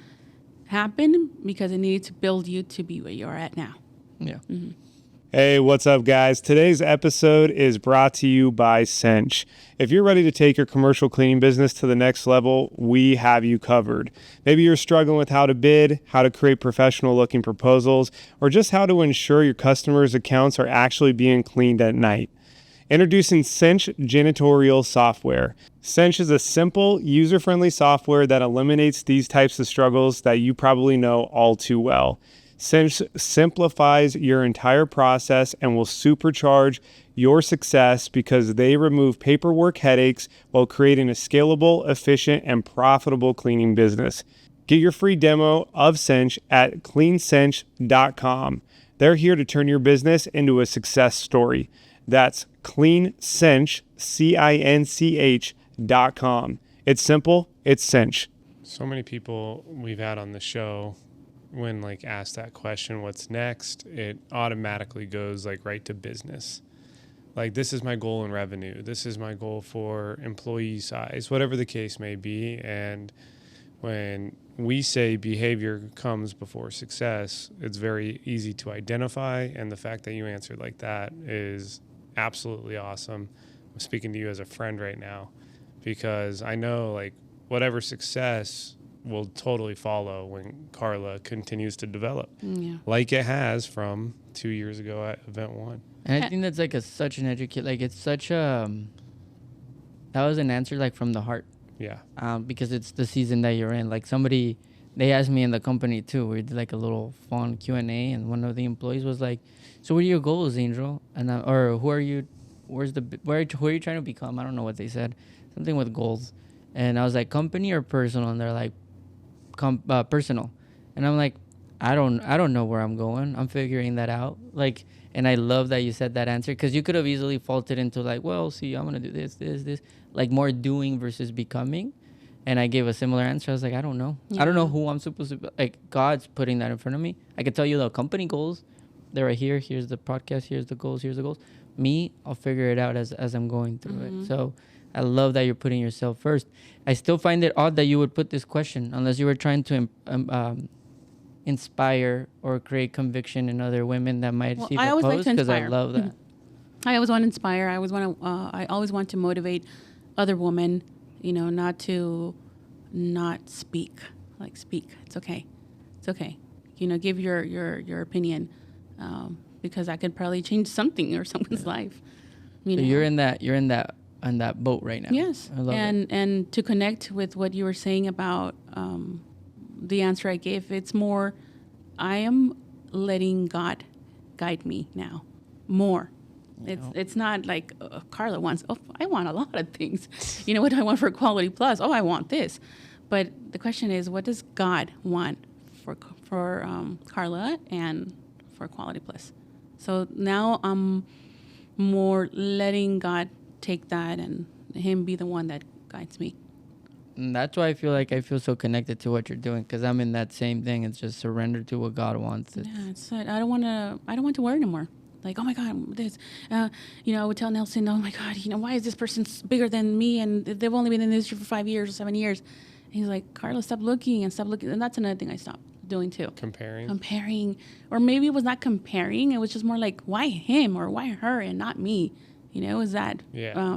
happened because it needed to build you to be where you're at now. Yeah. Mm-hmm. Hey, what's up, guys? Today's episode is brought to you by Cinch. If you're ready to take your commercial cleaning business to the next level, we have you covered. Maybe you're struggling with how to bid, how to create professional-looking proposals, or just how to ensure your customers' accounts are actually being cleaned at night. Introducing Cinch Janitorial Software. Cinch is a simple, user-friendly software that eliminates these types of struggles that you probably know all too well. Cinch simplifies your entire process and will supercharge your success because they remove paperwork headaches while creating a scalable, efficient, and profitable cleaning business. Get your free demo of Cinch at cleancinch.com. They're here to turn your business into a success story. That's cleancinch, CINCH.com. It's simple, it's Cinch. So many people we've had on the show, when like asked that question, what's next, it automatically goes like right to business. Like, this is my goal in revenue. This is my goal for employee size, whatever the case may be. And when we say behavior comes before success, it's very easy to identify. And the fact that you answered like that is absolutely awesome. I'm speaking to you as a friend right now because I know like whatever success will totally follow when Karla continues to develop, like it has from 2 years ago at Event 1. And I think that's like such an like it's such a that was an answer like from the heart. Yeah. Because it's the season that you're in. Like somebody, they asked me in the company too. We did like a little fun Q&A, and one of the employees was like, "So what are your goals, Angel? And or who are you? Who are you trying to become?" I don't know what they said. Something with goals. And I was like, company or personal? And they're like, personal. And I'm like, I don't know where I'm going. I'm figuring that out. Like, and I love that you said that answer because you could have easily faulted into like, well, see, I'm gonna do this, like more doing versus becoming. And I gave a similar answer. I was like, I don't know. Yeah. I don't know who I'm supposed to be. Like, God's putting that in front of me. I could tell you the company goals. They're right here. Here's the podcast. Here's the goals. Me, I'll figure it out as I'm going through it. So I love that you're putting yourself first. I still find it odd that you would put this question unless you were trying to inspire or create conviction in other women that might see the post, because I love that. I always want to inspire. I always want to motivate other women, you know, not speak. Like, speak. It's okay. You know, give your opinion, because I could probably change something or someone's life. You know? You're in that boat right now. Yes. I love it. And to connect with what you were saying about the answer I gave, it's more, I am letting God guide me now more. It's not like Karla wants, I want a lot of things. What do I want for Quality Plus? I want this. But the question is, what does God want for Karla and for Quality Plus? So now I'm more letting God take that and him be the one that guides me. And that's why I feel so connected to what you're doing, because I'm in that same thing. It's just surrender to what God wants. I don't want to worry anymore. Like, oh my God, this, I would tell Nelson, oh my God, why is this person bigger than me? And they've only been in the industry for 5 years or 7 years. And he's like, Karla, stop looking. And that's another thing I stopped doing too. Comparing. Or maybe it was not comparing. It was just more like, why him or why her and not me? Is that,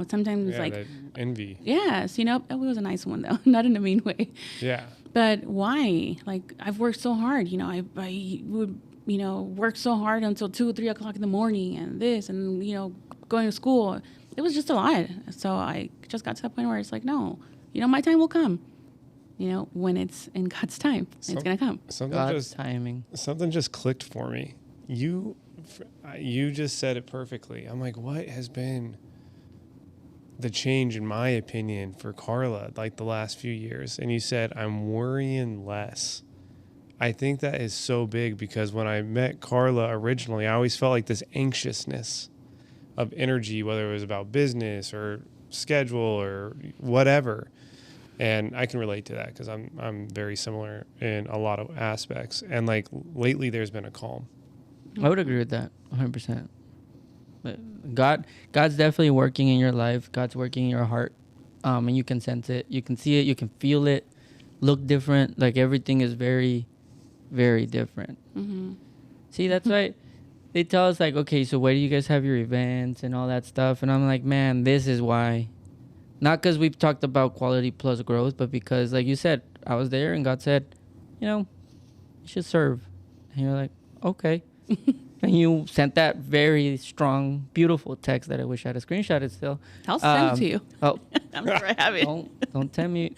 sometimes it's like that envy. Yes. It was a nice one though, not in a mean way. Yeah. But why? Like, I've worked so hard, I would, work so hard until 2 or 3 o'clock in the morning and this and, going to school. It was just a lot. So I just got to the point where it's like, no, my time will come, when it's in God's time. It's going to come. God's timing. Something just clicked for me. You just said it perfectly. I'm like, what has been the change, in my opinion, for Karla, like the last few years? And you said, I'm worrying less. I think that is so big, because when I met Karla originally, I always felt like this anxiousness of energy, whether it was about business or schedule or whatever. And I can relate to that because I'm very similar in a lot of aspects. And like lately there's been a calm. I would agree with that 100%. But God's definitely working in your life. God's working in your heart. And you can sense it. You can see it. You can feel it. Look different. Like everything is very, very different. Mm-hmm. See, that's why they tell us like, okay, so where do you guys have your events and all that stuff? And I'm like, man, this is why. Not because we've talked about quality plus growth, but because, like you said, I was there and God said, you should serve. And you're like, okay. And you sent that very strong, beautiful text that I wish I had a screenshot it still. I'll send it to you. Oh, I'm sure I have it. Don't tell me.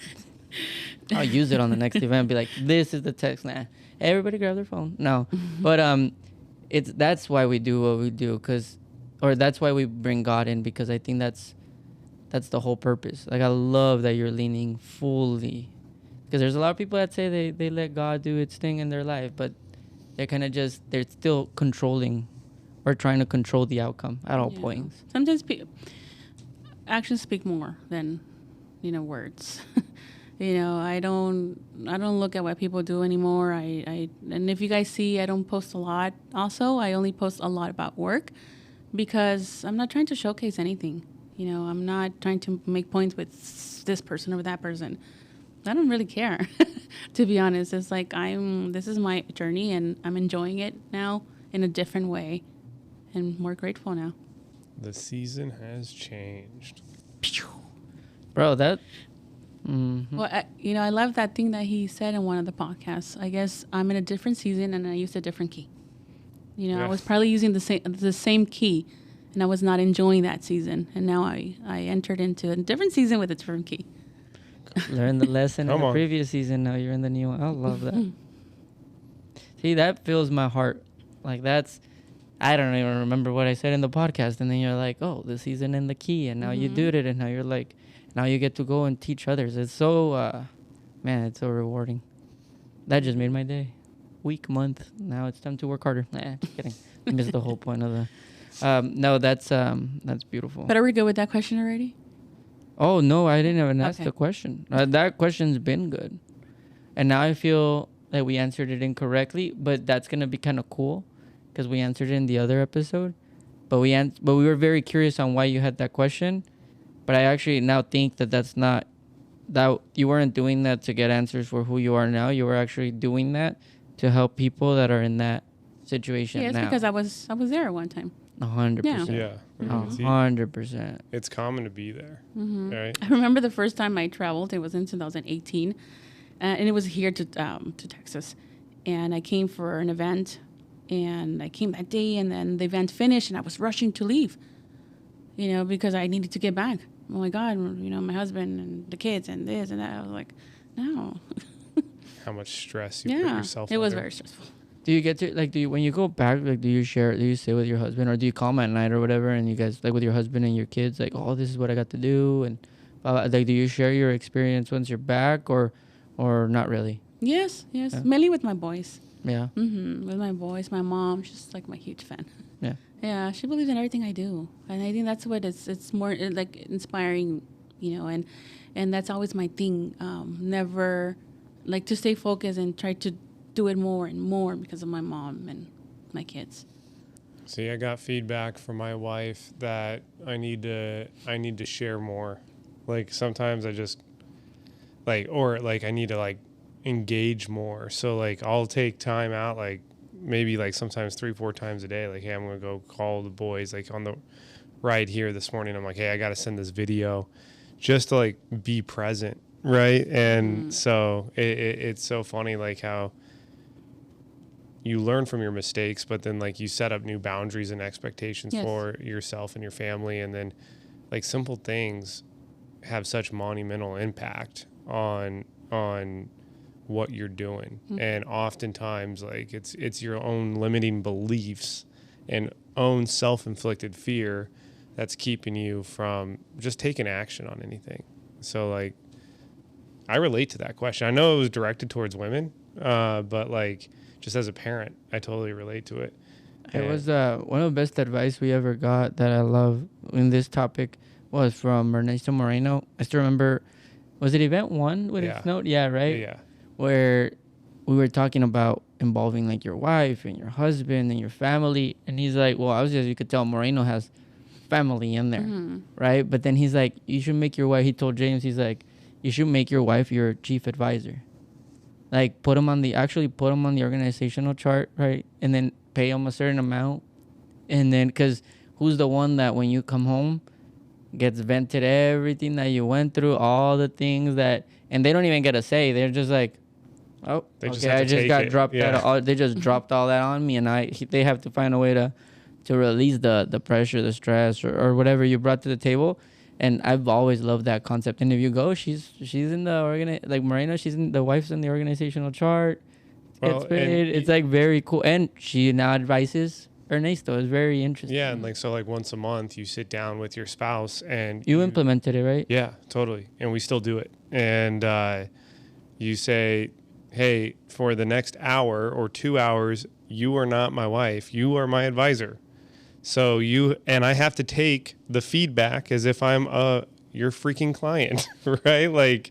I'll use it on the next event. Be like, this is the text. Nah, everybody grab their phone. No, but that's why we do what we do, that's why we bring God in, because I think that's the whole purpose. Like, I love that you're leaning fully, because there's a lot of people that say they let God do its thing in their life, but they're kind of they're still controlling or trying to control the outcome at all points. Sometimes actions speak more than, words. I don't look at what people do anymore. And if you guys see, I don't post a lot. Also, I only post a lot about work, because I'm not trying to showcase anything. I'm not trying to make points with this person or that person. I don't really care, to be honest. It's like this is my journey, and I'm enjoying it now in a different way, and more grateful now. The season has changed. Bro, that... Mm-hmm. Well, I love that thing that he said in one of the podcasts. I guess I'm in a different season, and I used a different key. I was probably using the same key, and I was not enjoying that season. And now I entered into a different season with a different key. Learn the lesson in the previous season. Now you're in the new one. I love that. See, that fills my heart. Like, I don't even remember what I said in the podcast. And then you're like, oh, the season in the key. And now you did it. And now you're like, now you get to go and teach others. It's so, it's so rewarding. That just made my day. Week, month. Now it's time to work harder. Just kidding. I missed the whole point of the... no, that's beautiful. But are we good with that question already? Oh, no, I didn't even ask the question. That question's been good. And now I feel that we answered it incorrectly, but that's going to be kind of cool because we answered it in the other episode. But we were very curious on why you had that question. But I actually now think that's not, that you weren't doing that to get answers for who you are now. You were actually doing that to help people that are in that situation now. Yeah, it's because I was there at one time. 100%. Yeah. 100%. It's common to be there. Mm-hmm. Right? I remember the first time I traveled. It was in 2018, and it was here to Texas. And I came for an event, and I came that day, and then the event finished, and I was rushing to leave, because I needed to get back. Oh my God, my husband and the kids and this and that. I was like, no. How much stress you put yourself under. It was very stressful. Do you get to like? Do you when you go back? Like, do you stay with your husband, or do you call him at night or whatever? And you guys like with your husband and your kids, like, oh, this is what I got to do, and like, do you share your experience once you're back, or not really? Yes, Yeah. mainly with my boys. Yeah. With my boys, my mom, she's like my huge fan. Yeah. Yeah, she believes in everything I do, and I think that's what it's more like inspiring, and that's always my thing. Never like to stay focused and try to do it more and more because of my mom and my kids. See, I got feedback from my wife that I need to share more. Like sometimes I just I need to like engage more. So like I'll take time out, like maybe like sometimes 3-4 times a day. Like, hey, I'm going to go call the boys like on the ride here this morning. I'm like, hey, I got to send this video just to like be present. Right. And so it's so funny, like how you learn from your mistakes, but then like you set up new boundaries and expectations for yourself and your family. And then like simple things have such monumental impact on what you're doing. And oftentimes like it's your own limiting beliefs and own self-inflicted fear that's keeping you from just taking action on anything. So like I relate to that question. I know it was directed towards women, but like just as a parent, I totally relate to it. It was one of the best advice we ever got that I love in this topic was from Ernesto Moreno. I still remember, was it event 1 with his note? Yeah, right? Yeah. Where we were talking about involving like your wife and your husband and your family. And he's like, well, obviously, as you could tell, Moreno has family in there, right? But then he's like, you should make your wife, he told James, he's like, you should make your wife your chief advisor. Like put them on the organizational chart, right? And then pay them a certain amount. And then, because who's the one that when you come home gets vented everything that you went through, all the things that, and they don't even get a say. They're just like, oh, They just okay, have I to just take got it. dropped Yeah. that. They just dropped all that on me, and they have to find a way to release the pressure, the stress, or whatever you brought to the table. And I've always loved that concept. And if you go, she's in the like Moreno, the wife's in the organizational chart. Well, Gets paid. It's like very cool. And she now advises Ernesto. It's very interesting. Yeah, and like so like once a month you sit down with your spouse and You implemented it, right? Yeah, totally. And we still do it. And you say, hey, for the next hour or 2 hours, you are not my wife. You are my advisor. So I have to take the feedback as if I'm your freaking client, right? Like,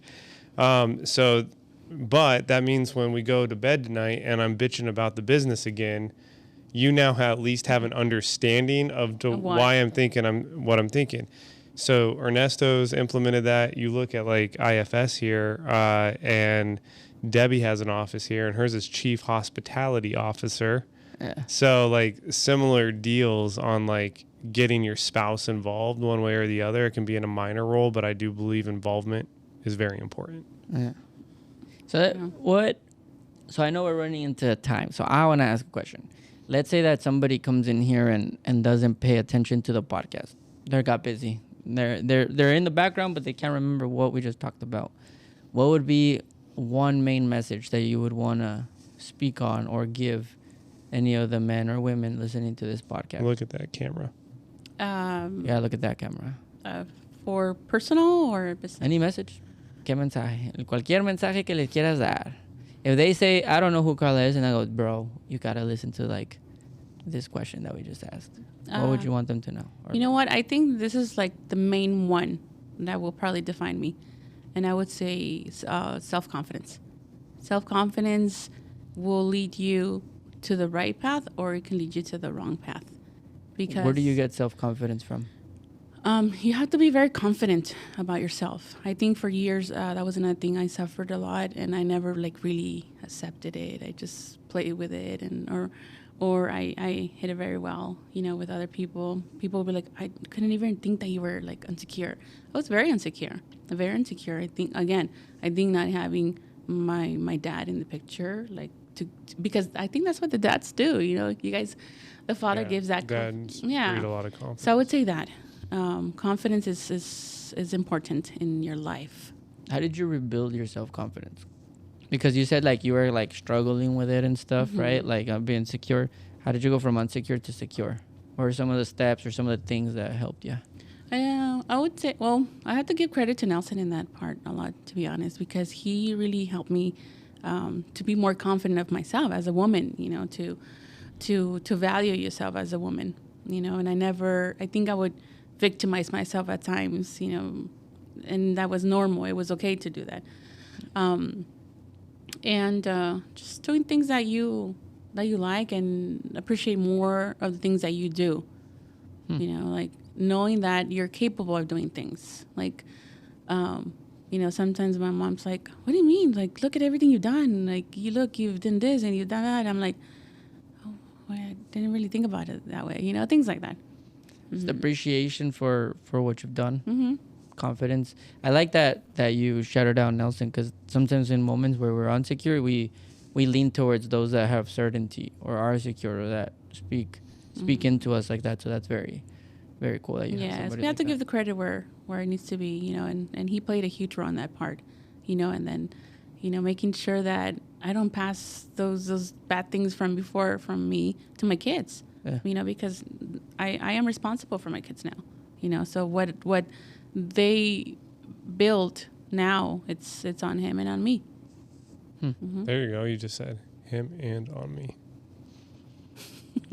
but that means when we go to bed tonight and I'm bitching about the business again, you now at least have an understanding of why I'm thinking what I'm thinking. So Ernesto's implemented that. You look at like IFS here, and Debbie has an office here, and hers is Chief Hospitality Officer. Yeah. So like similar deals on like getting your spouse involved one way or the other. It can be in a minor role, but I do believe involvement is very important. Yeah. So I know we're running into time, so I want to ask a question. Let's say that somebody comes in here and doesn't pay attention to the podcast. They got busy. They're in the background, but they can't remember what we just talked about. What would be one main message that you would want to speak on or give any of the men or women listening to this podcast? Look at that camera. Yeah, look at that camera. For personal or business? Any message? ¿Qué mensaje? Cualquier mensaje que les quieras dar. If they say, I don't know who Karla is, and I go, bro, you got to listen to like this question that we just asked. What would you want them to know? You know what? I think this is like the main one that will probably define me. And I would say self-confidence. Self-confidence will lead you to the right path, or it can lead you to the wrong path. Because where do you get self-confidence from? You have to be very confident about yourself. I think for years that was another thing I suffered a lot, and I never like really accepted it. I just played with it, or I hid it very well, with other people. People would be like, I couldn't even think that you were like insecure. I was very insecure. I think not having my dad in the picture, like because I think that's what the dads do. You guys, the father gives that. Dads breed a lot of confidence. So I would say that confidence is important in your life. How did you rebuild your self-confidence? because you said like you were like struggling with it and stuff, right? Like being insecure. How did you go from insecure to secure? What are some of the steps or some of the things that helped you? I would say, well, I have to give credit to Nelson in that part a lot, to be honest, because he really helped me to be more confident of myself as a woman, you know, to value yourself as a woman, you know, and I think I would victimize myself at times, you know, and that was normal. It was okay to do that. And just doing things that you like and appreciate more of the things that you do, you know, like knowing that you're capable of doing things. Like, you know, sometimes my mom's like, what do you mean? Like, look at everything you've done. Like, you've done this and you've done that. I'm like, oh, well, I didn't really think about it that way. You know, things like that. It's the appreciation for what you've done. Confidence. I like that you shouted out Nelson, because sometimes in moments where we're insecure, we lean towards those that have certainty or are secure or that speak into us like that. So that's very, very cool that you have somebody we have like to that. give the credit where it needs to be, you know, and he played a huge role in that part, you know, and then, you know, making sure that I don't pass those bad things from before from me to my kids, you know, because I am responsible for my kids now, you know, so what they built now, it's on him and on me. There you go. You just said him and on me.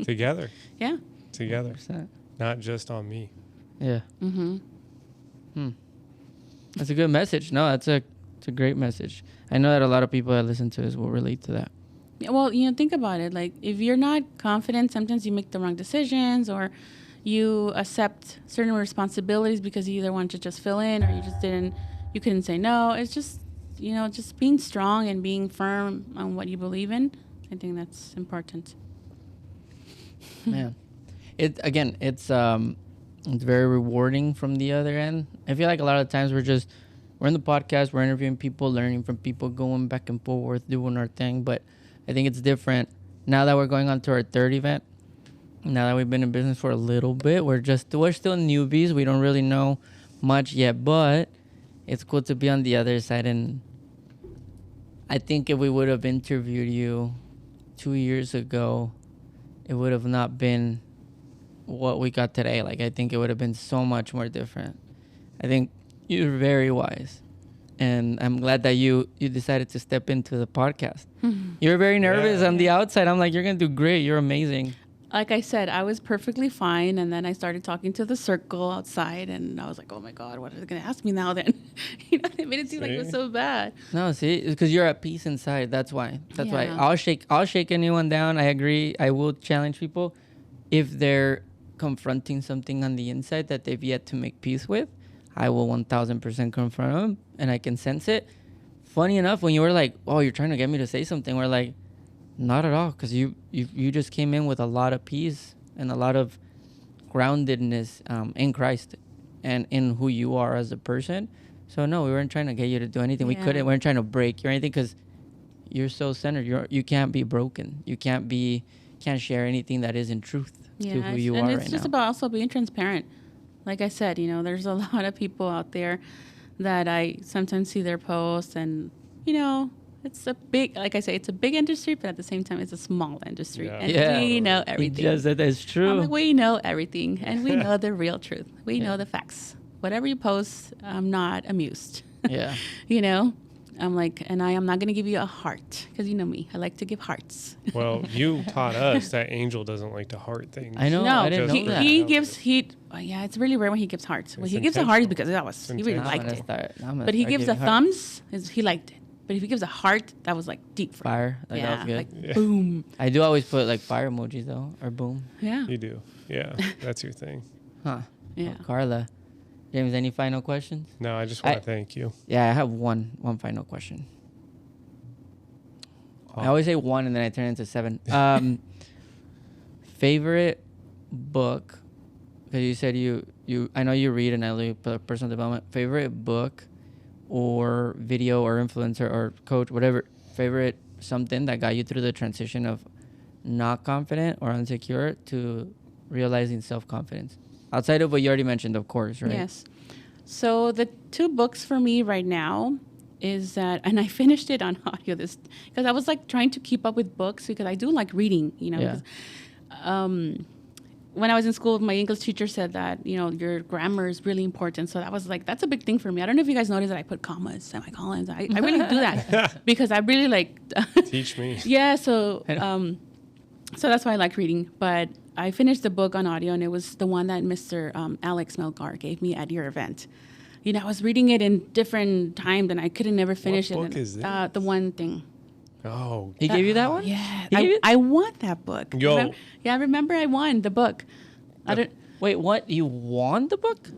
Together. Yeah. Together. 100%. Not just on me. Yeah. That's a good message. No, it's a great message. I know that a lot of people that listen to this will relate to that. Yeah, well, you know, think about it. Like, if you're not confident, sometimes you make the wrong decisions, or you accept certain responsibilities because you either want to just fill in, or you couldn't say no. It's just, you know, just being strong and being firm on what you believe in. I think that's important. Man, it's very rewarding from the other end. I feel like a lot of times we're in the podcast, we're interviewing people, learning from people, going back and forth, doing our thing. But I think it's different now that we're going on to our third event. Now that we've been in business for a little bit, we're still newbies. We don't really know much yet, but it's cool to be on the other side. And I think if we would have interviewed you 2 years ago, it would have not been what we got today. Like, I think it would have been so much more different. I think you're very wise, and I'm glad that you decided to step into the podcast. You're very nervous on the outside. I'm like, you're gonna do great. You're amazing. Like I said, I was perfectly fine, and then I started talking to the circle outside, and I was like, oh my God, what are they going to ask me now then? You know, it made it seem like it was so bad. No, see, it's because you're at peace inside. That's why. That's why. Yeah. I'll shake anyone down. I agree. I will challenge people if they're confronting something on the inside that they've yet to make peace with. I will 1,000% confront them, and I can sense it. Funny enough, when you were like, oh, you're trying to get me to say something, we're like, not at all, because you just came in with a lot of peace and a lot of groundedness in Christ and in who you are as a person. So no, we weren't trying to get you to do anything. We weren't trying to break you or anything, because you're so centered. You can't be broken. You can't share anything that isn't truth to who you are right now. And it's just about also being transparent. Like I said, you know, there's a lot of people out there that I sometimes see their posts, and, you know, it's a big, like I say, it's a big industry, but at the same time, it's a small industry. Yeah. And we know everything. Yes, that is true. I'm like, we know everything, and we know the real truth. We know the facts. Whatever you post, I'm not amused. Yeah. You know? I'm like, and I am not going to give you a heart, because you know me. I like to give hearts. Well, you taught us that Angel doesn't like to heart things. I know. No, I didn't know that. It's really rare when he gives hearts. When It's he gives a heart, it's intentional. because he really liked it. But He gives a thumbs, he liked it. But if he gives a heart, that was like deep for him. Fire. Like, that was good. Like boom. I do always put like fire emojis though, or boom. Yeah. You do. Yeah, that's your thing. Huh. Yeah. Well, Karla, James, any final questions? No, I just want to thank you. Yeah, I have one final question. I always say one and then I turn it into 7. Favorite book? Because you said you I know you read and I love personal development. Favorite book or video or influencer or coach, whatever. Favorite something that got you through the transition of not confident or insecure to realizing self-confidence? Outside of what you already mentioned, of course, right? Yes. So the 2 books for me right now is that, and I finished it on audio this because I was like trying to keep up with books because I do like reading, you know. Yeah. 'Cause, when I was in school, my English teacher said that, you know, your grammar is really important. So that was like, that's a big thing for me. I don't know if you guys noticed that I put commas, semicolons. I really do that because I really like. Teach me. Yeah. So, so that's why I like reading. But I finished the book on audio, and it was the one that Mr. Alex Melgar gave me at your event. You know, I was reading it in different times, and I couldn't never finish it. book And, is this? The one thing. Oh, He gave you that one? Yeah, He gave you- I won that book. Yo. Yeah, I remember I won the book. I don't. Wait, what? You won the book?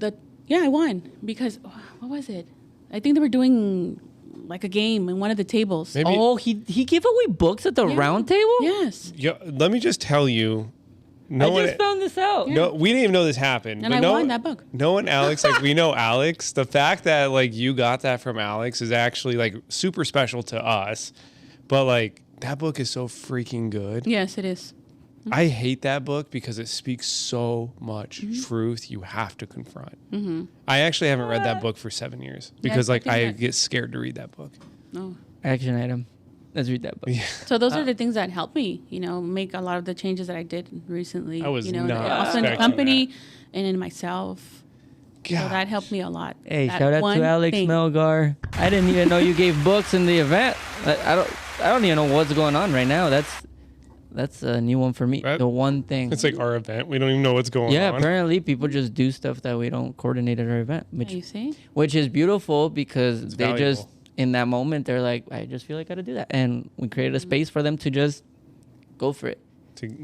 Yeah, I won because what was it? I think they were doing like a game in one of the tables. Maybe- Oh, he gave away books at the Yeah. round table? Yes. yo, let me just tell you. No I one, just found this out. no, we didn't even know this happened. And but I no, won that book. No one, Alex, like we know Alex. The fact that like you got that from Alex is actually like super special to us. But like that book is so freaking good. Yes, it is. I hate that book because it speaks so much Mm-hmm. truth you have to confront. I actually haven't read that book for 7 years because I like think I that- get scared to read that book. No. Action item. Let's read that book. So those are the things that helped me, you know, make a lot of the changes that I did recently. I was you know, not also in the expecting company and in myself. So Gosh. that helped me a lot. Hey, That shout out one to Alex thing. Melgar. I didn't even know you gave books in the event. I don't even know what's going on right now. That's a new one for me. Right. The one thing. It's like our event. We don't even know what's going Yeah, on. apparently people just do stuff that we don't coordinate at our event, Yeah, you see? which is beautiful because they just valuable. in that moment they're like, I just feel like I gotta do that, and we created a space for them to just go for it.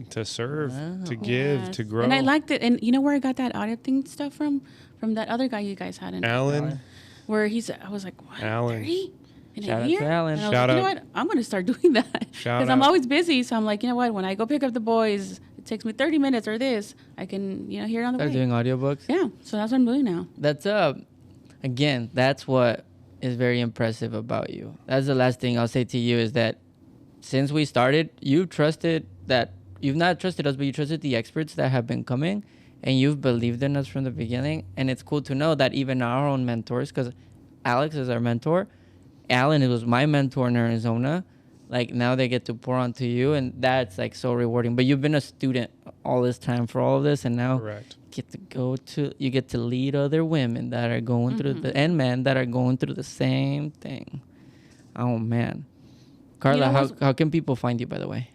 To serve, Wow. to give, Yes. to grow. And I liked it. And you know where I got that audio thing stuff from? From that other guy you guys had in. Alan. Where I was like, what? Alan. 30? In Shout a out year? to Alan. And I was Shout like, you know out. what? I'm going to start doing that. Shout Because I'm out. always busy. So I'm like, you know what? When I go pick up the boys, it takes me 30 minutes or this. I can, you know, hear it on the Start way. doing audiobooks. Yeah. So that's what I'm doing now. That's again, that's what is very impressive about you. That's the last thing I'll say to you is that since we started, you've not trusted us, but you trusted the experts that have been coming, and you've believed in us from the beginning. And it's cool to know that even our own mentors, because Alex is our mentor, Alan, who was my mentor in Arizona, like now they get to pour onto you, and that's like so rewarding. But you've been a student all this time for all of this, and now Correct. you get to lead other women that are going through and men that are going through the same thing. Oh man, Karla, You know how can people find you, by the way?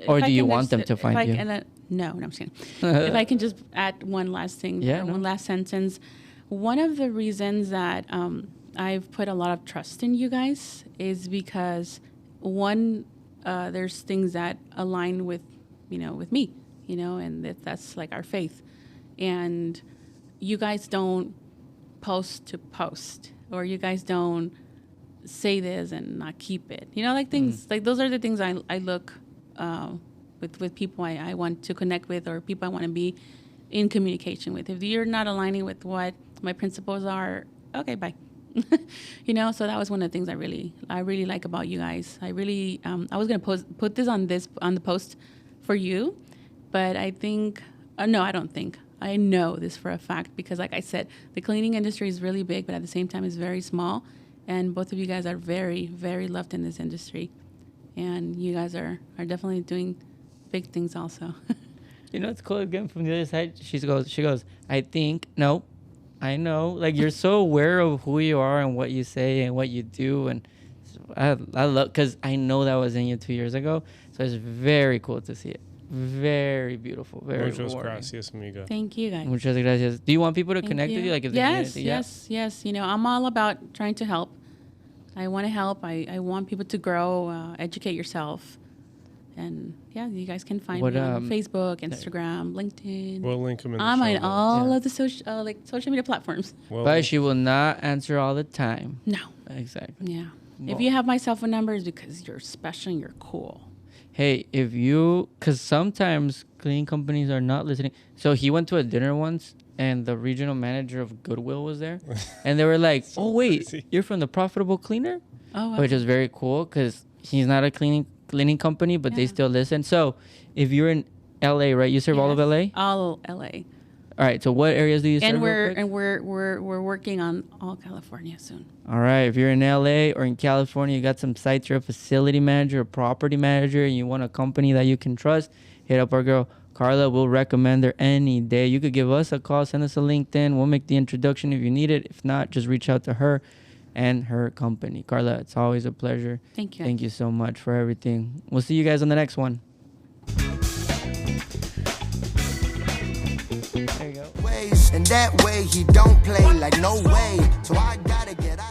Or do you want them to find you? No, I'm just kidding. If I can just add one last thing, Yeah, or no. one last sentence. One of the reasons that I've put a lot of trust in you guys is because one, there's things that align with, with me, and that's like our faith. And you guys don't post to post, or you guys don't say this and not keep it. Like things like those are the things I look with people I want to connect with, or people I want to be in communication with. If you're not aligning with what my principles are, okay, bye. So that was one of the things I really like about you guys. I really I was gonna put this on the post for you, but I think no, I don't think. I know this for a fact because, like I said, the cleaning industry is really big, but at the same time, it's very small. And both of you guys are very, very loved in this industry, and you guys are definitely doing big things also. It's cool again from the other side. She goes, I think, no, I know. Like, you're so aware of who you are and what you say and what you do. And I love, because I know that was in you 2 years ago. So it's very cool to see it. Very beautiful. Very Muchas rewarding. gracias, amiga. Thank you, guys. Muchas gracias. Do you want people to Thank connect with you? Like, if they need yes, anything? Yeah. yes. I'm all about trying to help. I want to help. I want people to grow, educate yourself. And yeah, you guys can find me on Facebook, Instagram, LinkedIn. We'll link them in the I'm show on notes. all of the social media platforms. Well, But she will not answer all the time. No. Exactly. Yeah. Well- If you have my cell phone number, it's because you're special and you're cool. Hey, because sometimes cleaning companies are not listening. So he went to a dinner once, and the regional manager of Goodwill was there, and they were like, "Oh wait, crazy. you're from the Profitable Cleaner," Oh, wow. which is very cool because he's not a cleaning company, but they Yeah. still listen. So if you're in LA, right? You serve all of Yes. LA. All LA. All right. So what areas do you serve? And real quick? we're working on all California soon. All right. If you're in LA or in California, you got some sites, you're a facility manager, a property manager, and you want a company that you can trust, hit up our girl Karla. We'll recommend her any day. You could give us a call, send us a LinkedIn. We'll make the introduction if you need it. If not, just reach out to her and her company. Karla, it's always a pleasure. Thank you. Thank you so much for everything. We'll see you guys on the next one. There you go. And that way he don't play like no way. So I gotta get out.